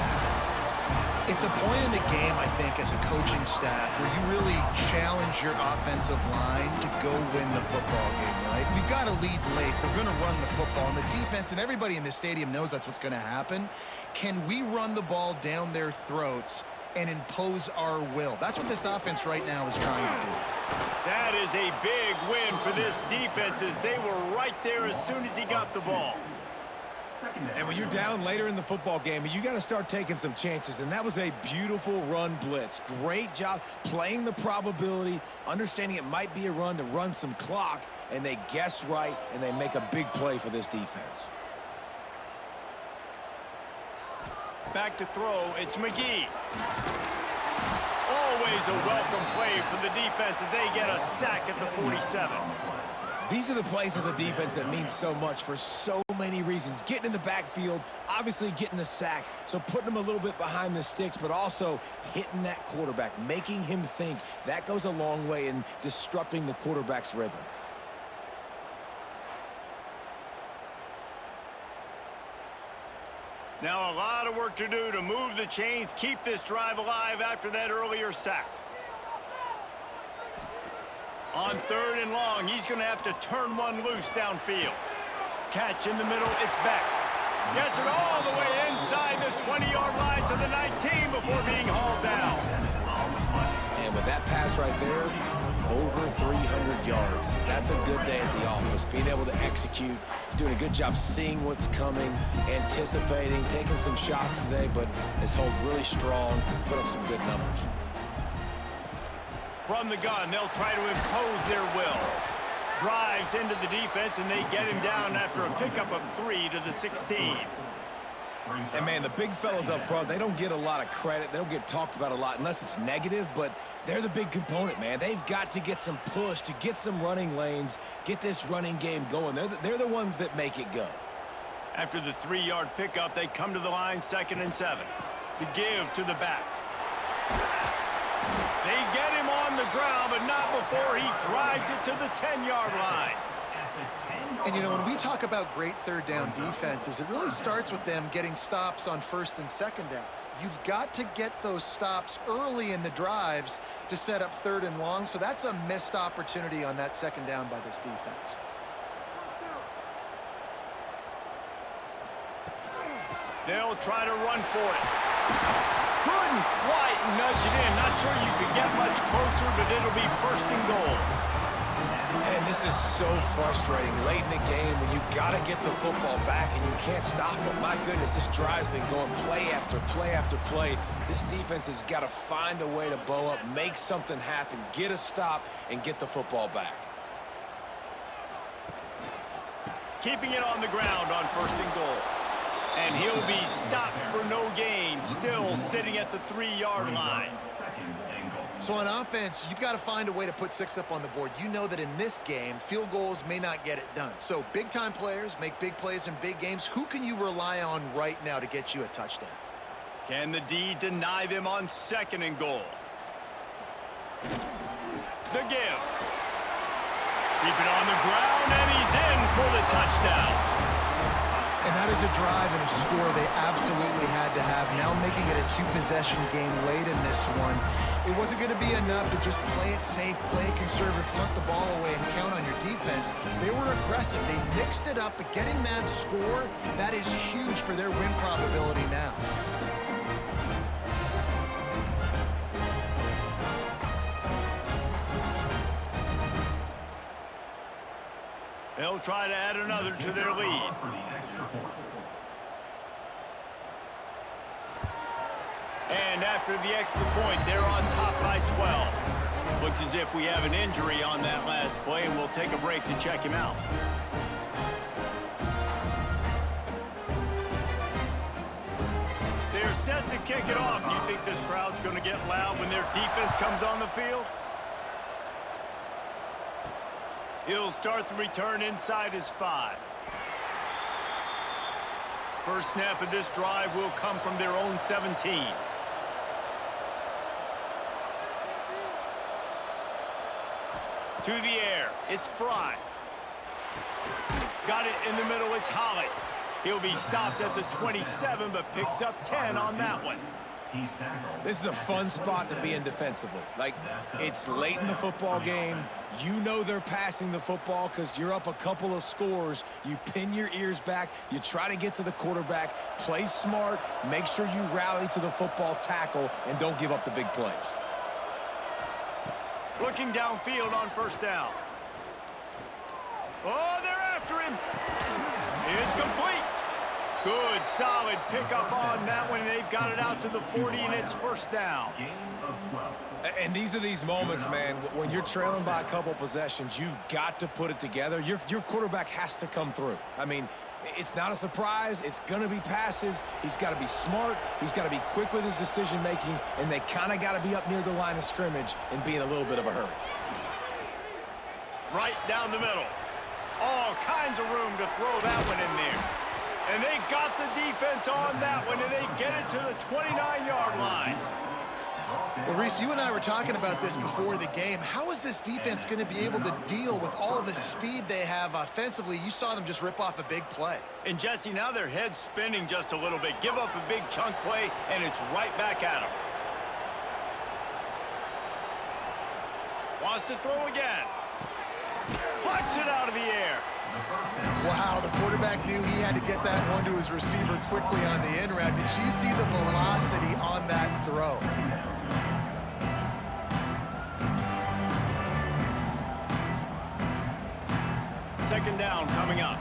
It's a point in the game, I think, as a coaching staff where you really challenge your offensive line to go win the football game, right? We've got to lead late. We're going to run the football. And the defense and everybody in the stadium knows that's what's going to happen. Can we run the ball down their throats and impose our will? That's what this offense right now is trying to do. That is a big win for this defense as they were right there as soon as he got the ball. And when you're down later in the football game, you got to start taking some chances, and that was a beautiful run blitz. Great job playing the probability, understanding it might be a run to run some clock, and they guess right, and they make a big play for this defense. Back to throw, it's McGee. Always a welcome play for the defense as they get a sack at the 47. These are the plays as a defense that mean so much for so many reasons. Getting in the backfield, obviously getting the sack, so putting them a little bit behind the sticks, but also hitting that quarterback, making him think. That goes a long way in disrupting the quarterback's rhythm. Now a lot of work to do to move the chains, keep this drive alive after that earlier sack. On third and long, he's going to have to turn one loose downfield. Catch in the middle, it's back. Gets it all the way inside the 20-yard line to the 19 before being hauled down. And with that pass right there, over 300 yards. That's a good day at the office. Being able to execute, doing a good job seeing what's coming, anticipating, taking some shots today, but has held really strong, put up some good numbers. From the gun, they'll try to impose their will. Drives into the defense, and they get him down after a pickup of 3 to the 16. And, man, the big fellas up front, they don't get a lot of credit. They don't get talked about a lot unless it's negative, but they're the big component, man. They've got to get some push, to get some running lanes, get this running game going. They're the ones that make it go. After the 3-yard pickup, they come to the line, 2nd and 7. The give to the back. They get him on the ground, but not before he drives it to the 10-yard line. And, you know, when we talk about great third down defenses, it really starts with them getting stops on 1st and 2nd down. You've got to get those stops early in the drives to set up 3rd and long, so that's a missed opportunity on that 2nd down by this defense. They'll try to run for it. Couldn't quite nudge it in. Not sure you could get much closer, but it'll be 1st and goal. And this is so frustrating late in the game when you got to get the football back and you can't stop them. My goodness, this drive's been going play after play after play. This defense has got to find a way to bow up, make something happen, get a stop, and get the football back. Keeping it on the ground on 1st and goal. And he'll be stopped for no gain, still sitting at the 3-yard line. So on offense, you've got to find a way to put 6 up on the board. You know that in this game, field goals may not get it done. So big-time players make big plays in big games. Who can you rely on right now to get you a touchdown? Can the D deny them on 2nd and goal? The give. Keep it on the ground, and he's in for the touchdown. And that is a drive and a score they absolutely had to have. Now making it a 2-possession game late in this one. It wasn't going to be enough to just play it safe, play it conservative, punt the ball away, and count on your defense. They were aggressive. They mixed it up, but getting that score, that is huge for their win probability now. They'll try to add another to their lead. And after the extra point, they're on top by 12. Looks as if we have an injury on that last play, and we'll take a break to check him out. They're set to kick it off. Do you think this crowd's going to get loud when their defense comes on the field? He'll start the return inside his 5. First snap of this drive will come from their own 17. To the air, it's Frye. Got it in the middle, it's Holly. He'll be stopped at the 27, but picks up 10 on that one. This is a fun spot to be in defensively. Like, it's late in the football game. You know they're passing the football because you're up a couple of scores. You pin your ears back. You try to get to the quarterback. Play smart. Make sure you rally to the football tackle and don't give up the big plays. Looking downfield on 1st down. Oh, they're after him. It's complete. Good, solid pickup on that one. They've got it out to the 40, and it's 1st down. And these are these moments, man, when you're trailing by a couple possessions, you've got to put it together. Your quarterback has to come through. I mean, it's not a surprise. It's going to be passes. He's got to be smart. He's got to be quick with his decision-making, and they kind of got to be up near the line of scrimmage and be in a little bit of a hurry. Right down the middle. All kinds of room to throw that one in there. And they got the defense on that one, and they get it to the 29-yard line. Well, Reese, you and I were talking about this before the game. How is this defense going to be able to deal with all of the speed they have offensively? You saw them just rip off a big play. And, Jesse, now their head's spinning just a little bit. Give up a big chunk play, and it's right back at them. Wants to throw again. Plucks it out of the air. Wow, the quarterback knew he had to get that one to his receiver quickly on the in route. Did you see the velocity on that throw? Second down coming up.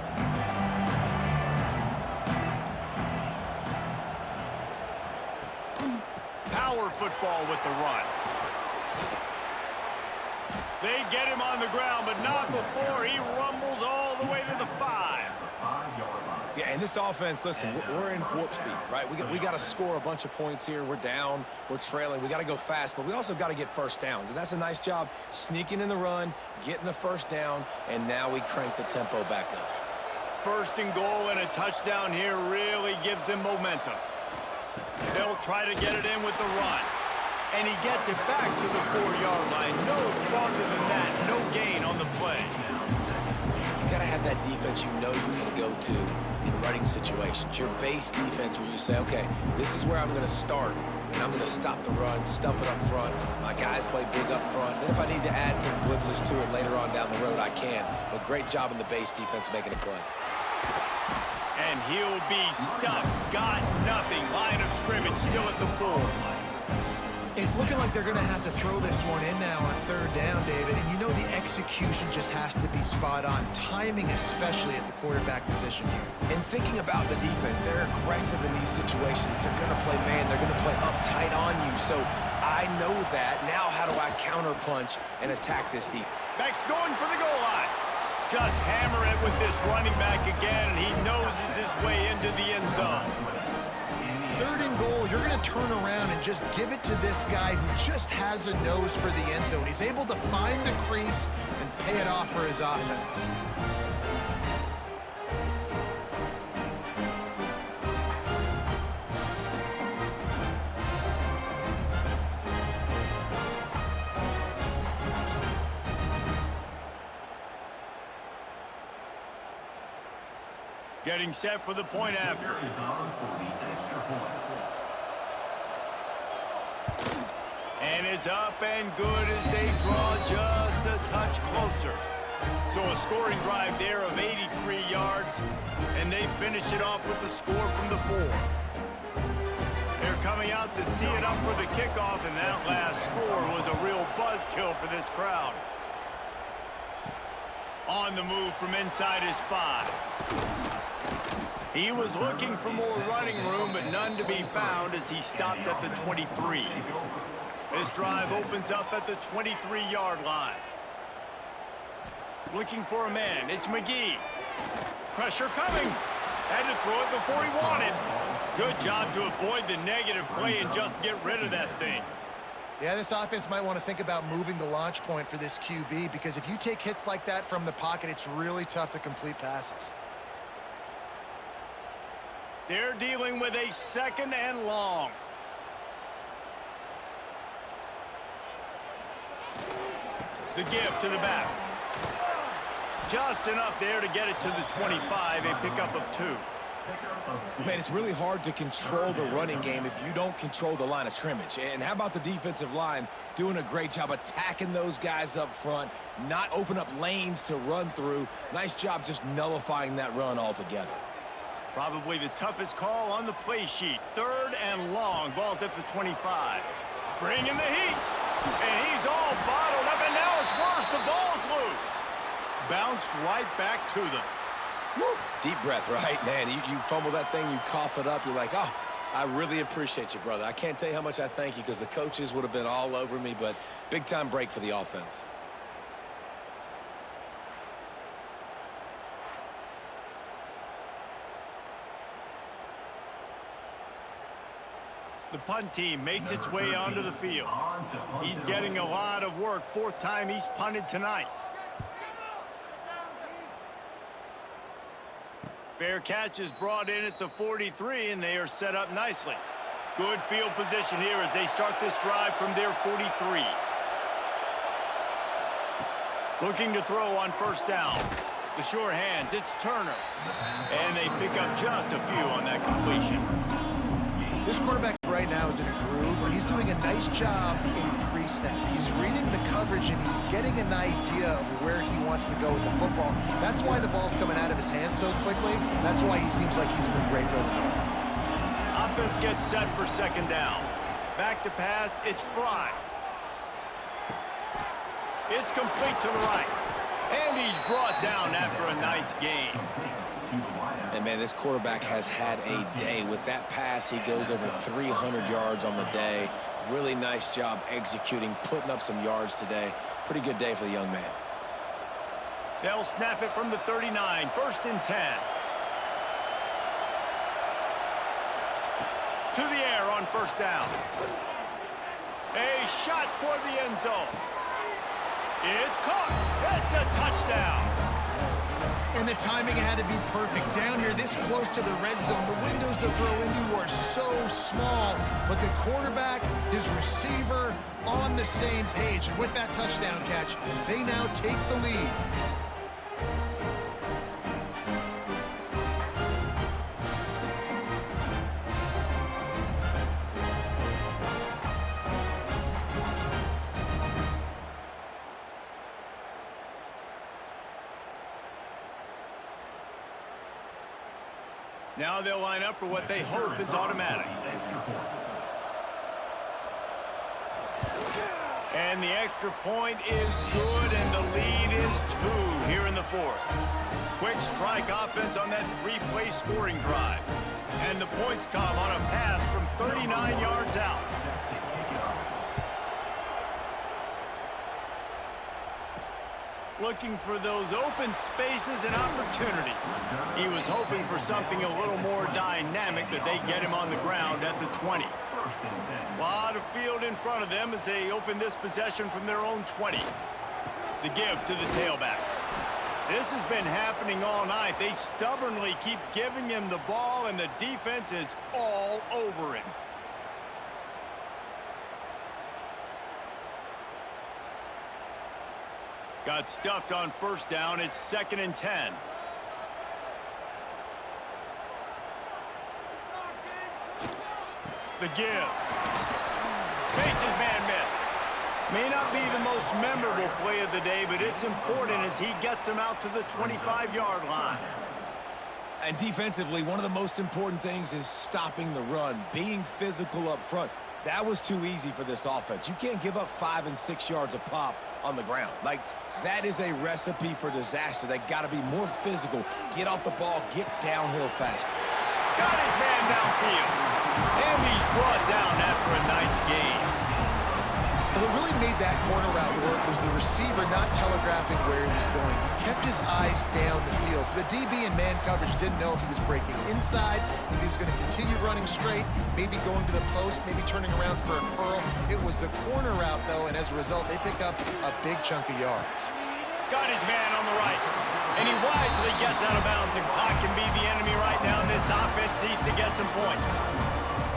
Power football with the run. They get him on the ground, but not before he rumbles all the way to the 5. Yeah, and this offense, listen, we're in warp speed, right? We got to score a bunch of points here. We're down. We're trailing. We got to go fast, but we also got to get first downs. And that's a nice job sneaking in the run, getting the first down, and now we crank the tempo back up. First and goal and a touchdown here really gives them momentum. They'll try to get it in with the run. And he gets it back to the 4-yard line. No farther than that. No gain on the play. You got to have that defense you know you can go to in running situations. Your base defense where you say, okay, this is where I'm going to start, and I'm going to stop the run, stuff it up front. My guys play big up front. Then if I need to add some blitzes to it later on down the road, I can. But great job in the base defense making a play. And he'll be stuffed. Got nothing. Line of scrimmage still at the 4. It's looking like they're going to have to throw this one in now on third down, David. And you know the execution just has to be spot on. Timing, especially at the quarterback position here. And thinking about the defense, they're aggressive in these situations. They're going to play man. They're going to play uptight on you. So I know that. Now how do I counterpunch and attack this deep? Back's going for the goal line. Just hammer it with this running back again, and he noses his way into the end zone. Third and goal, you're going to turn around and just give it to this guy who just has a nose for the end zone. He's able to find the crease and pay it off for his offense. Getting set for the point after. And it's up and good as they draw just a touch closer. So a scoring drive there of 83 yards, and they finish it off with the score from the 4. They're coming out to tee it up for the kickoff, and that last score was a real buzzkill for this crowd. On the move from inside his 5. He was looking for more running room, but none to be found as he stopped at the 23. This drive opens up at the 23-yard line. Looking for a man. It's McGee. Pressure coming. Had to throw it before he wanted. Good job to avoid the negative play and just get rid of that thing. Yeah, this offense might want to think about moving the launch point for this QB, because if you take hits like that from the pocket, it's really tough to complete passes. They're dealing with a second and long. The give to the back. Just enough there to get it to the 25, a pickup of 2. Man, it's really hard to control the running game if you don't control the line of scrimmage. And how about the defensive line doing a great job attacking those guys up front, not open up lanes to run through. Nice job just nullifying that run altogether. Probably the toughest call on the play sheet. Third and long. Ball's at the 25. Bringing the heat. And he's all bottled up, and now it's worse. The ball's loose. Bounced right back to them. Woo. Deep breath, right? Man, you fumble that thing, you cough it up, you're like, oh, I really appreciate you, brother. I can't tell you how much I thank you, because the coaches would have been all over me, but big-time break for the offense. The punt team makes its way onto the field. He's getting a lot of work. 4th time he's punted tonight. Fair catch is brought in at the 43, and they are set up nicely. Good field position here as they start this drive from their 43. Looking to throw on first down. The sure hands, it's Turner. And they pick up just a few on that completion. This quarterback right now is in a groove, and he's doing a nice job in pre-snap. He's reading the coverage, and he's getting an idea of where he wants to go with the football. That's why the ball's coming out of his hands so quickly. That's why he seems like he's in a great rhythm. Offense gets set for second down. Back to pass, it's Frye. It's complete to the right. And he's brought down after a nice gain. And, man, this quarterback has had a day. With that pass, he goes over 300 yards on the day. Really nice job executing, putting up some yards today. Pretty good day for the young man. They'll snap it from the 39, 1st and 10. To the air on 1st down. A shot toward the end zone. It's caught. It's a touchdown. And the timing had to be perfect. Down here, this close to the red zone, the windows to throw into are so small. But the quarterback, his receiver, on the same page. And with that touchdown catch, they now take the lead. Now they'll line up for what they hope is automatic. And the extra point is good, and the lead is 2 here in the 4th. Quick strike offense on that 3-play scoring drive. And the points come on a pass from 39 yards out. Looking for those open spaces and opportunity. He was hoping for something a little more dynamic, but they get him on the ground at the 20. A lot of field in front of them as they open this possession from their own 20. The give to the tailback. This has been happening all night. They stubbornly keep giving him the ball, and the defense is all over him. Got stuffed on 1st down. It's 2nd and 10. The give. Makes his man miss. May not be the most memorable play of the day, but it's important as he gets them out to the 25-yard line. And defensively, one of the most important things is stopping the run, being physical up front. That was too easy for this offense. You can't give up 5 and 6 yards a pop on the ground. Like, that is a recipe for disaster. They got to be more physical. Get off the ball, get downhill faster. Got his man downfield. And he's brought down after a nice gain. And what really made that corner route work was the receiver not telegraphing where he was going. He kept his eyes down the field. So the DB in man coverage didn't know if he was breaking inside, if he was going to continue running straight, maybe going to the post, maybe turning around for a curl. It was the corner route, though, and as a result, they pick up a big chunk of yards. Got his man on the right. And he wisely gets out of bounds. The clock can be the enemy right now, and this offense needs to get some points.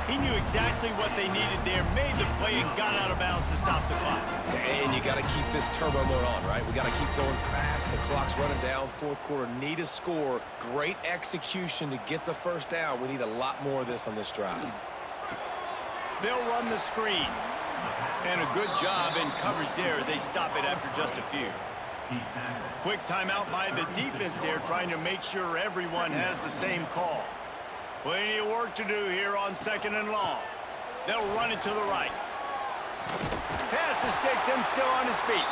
He knew exactly what they needed there, made the play, and got out of bounds to stop the clock. And you got to keep this turbo mode on, right? We got to keep going fast. The clock's running down. 4th quarter, need a score. Great execution to get the 1st down. We need a lot more of this on this drive. They'll run the screen. And a good job in coverage there as they stop it after just a few. Quick timeout by the defense there, trying to make sure everyone has the same call. Plenty of work to do here on 2nd and long. They'll run it to the right. Pass the sticks and still on his feet.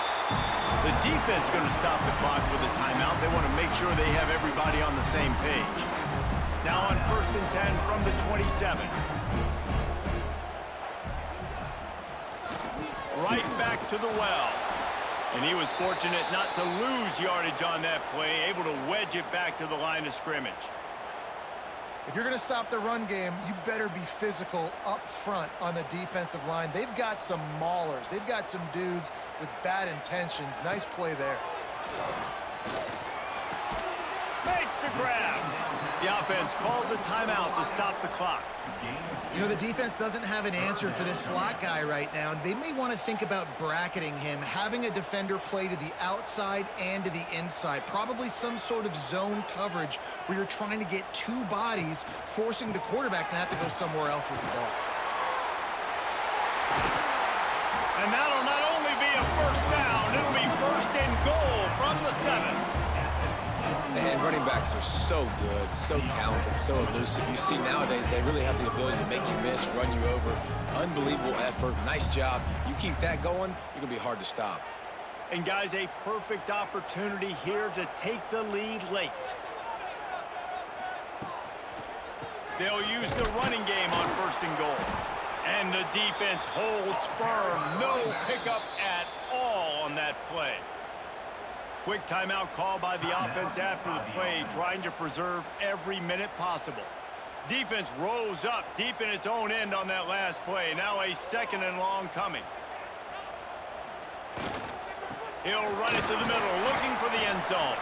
The defense going to stop the clock with a timeout. They want to make sure they have everybody on the same page. Now on 1st and 10 from the 27. Right back to the well. And he was fortunate not to lose yardage on that play, able to wedge it back to the line of scrimmage. If you're going to stop the run game, you better be physical up front on the defensive line. They've got some maulers. They've got some dudes with bad intentions. Nice play there. Makes the grab. The offense calls a timeout to stop the clock. You know, the defense doesn't have an answer for this slot guy right now, and they may want to think about bracketing him, having a defender play to the outside and to the inside. Probably some sort of zone coverage where you're trying to get 2 bodies, forcing the quarterback to have to go somewhere else with the ball. And that'll not only be a 1st down, it'll be 1st and goal from the 7. And running backs are so good, so talented, so elusive. You see nowadays they really have the ability to make you miss, run you over. Unbelievable effort. Nice job. You keep that going, you're going to be hard to stop. And guys, a perfect opportunity here to take the lead late. They'll use the running game on 1st and goal. And the defense holds firm. No pickup at all on that play. Quick timeout call by the offense after the play, trying to preserve every minute possible. Defense rose up deep in its own end on that last play. Now a 2nd and long coming. He'll run it to the middle, looking for the end zone.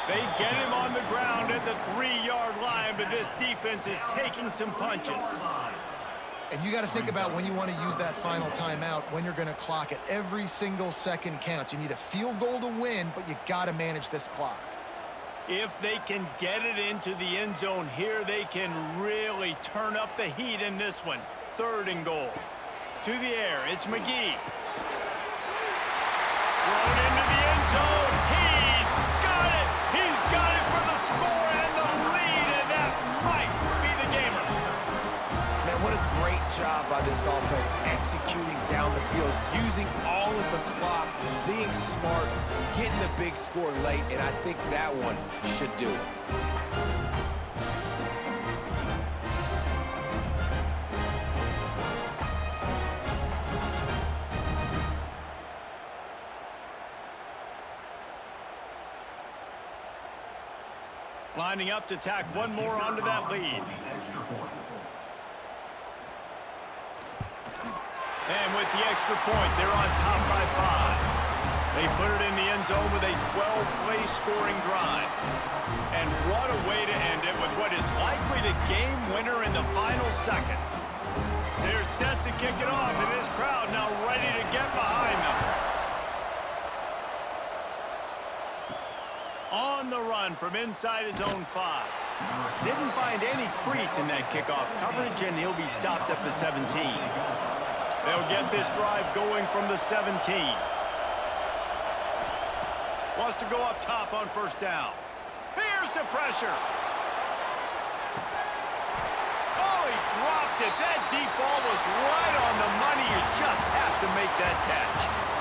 They get him on the ground at the 3-yard line, but this defense is taking some punches. And you got to think about when you want to use that final timeout, when you're going to clock it. Every single second counts. You need a field goal to win, but you got to manage this clock. If they can get it into the end zone here, they can really turn up the heat in this one. 3rd and goal. To the air, it's McGee. Thrown into the end zone. He's got it. He's got it for the score and the lead, and that might be the gamer. Man, what a great job by this offense executing down the field, using all of the clock, being smart, getting the big score late, and I think that one should do it. Lining up to tack one more onto that lead. And with the extra point, they're on top by 5. They put it in the end zone with a 12-play scoring drive. And what a way to end it with what is likely the game winner in the final seconds. They're set to kick it off, and this crowd now ready to get behind them. On the run from inside his own 5. Didn't find any crease in that kickoff coverage, and he'll be stopped at the 17. They'll get this drive going from the 17. Wants to go up top on 1st down. Here's the pressure. Oh, he dropped it. That deep ball was right on the money. You just have to make that catch.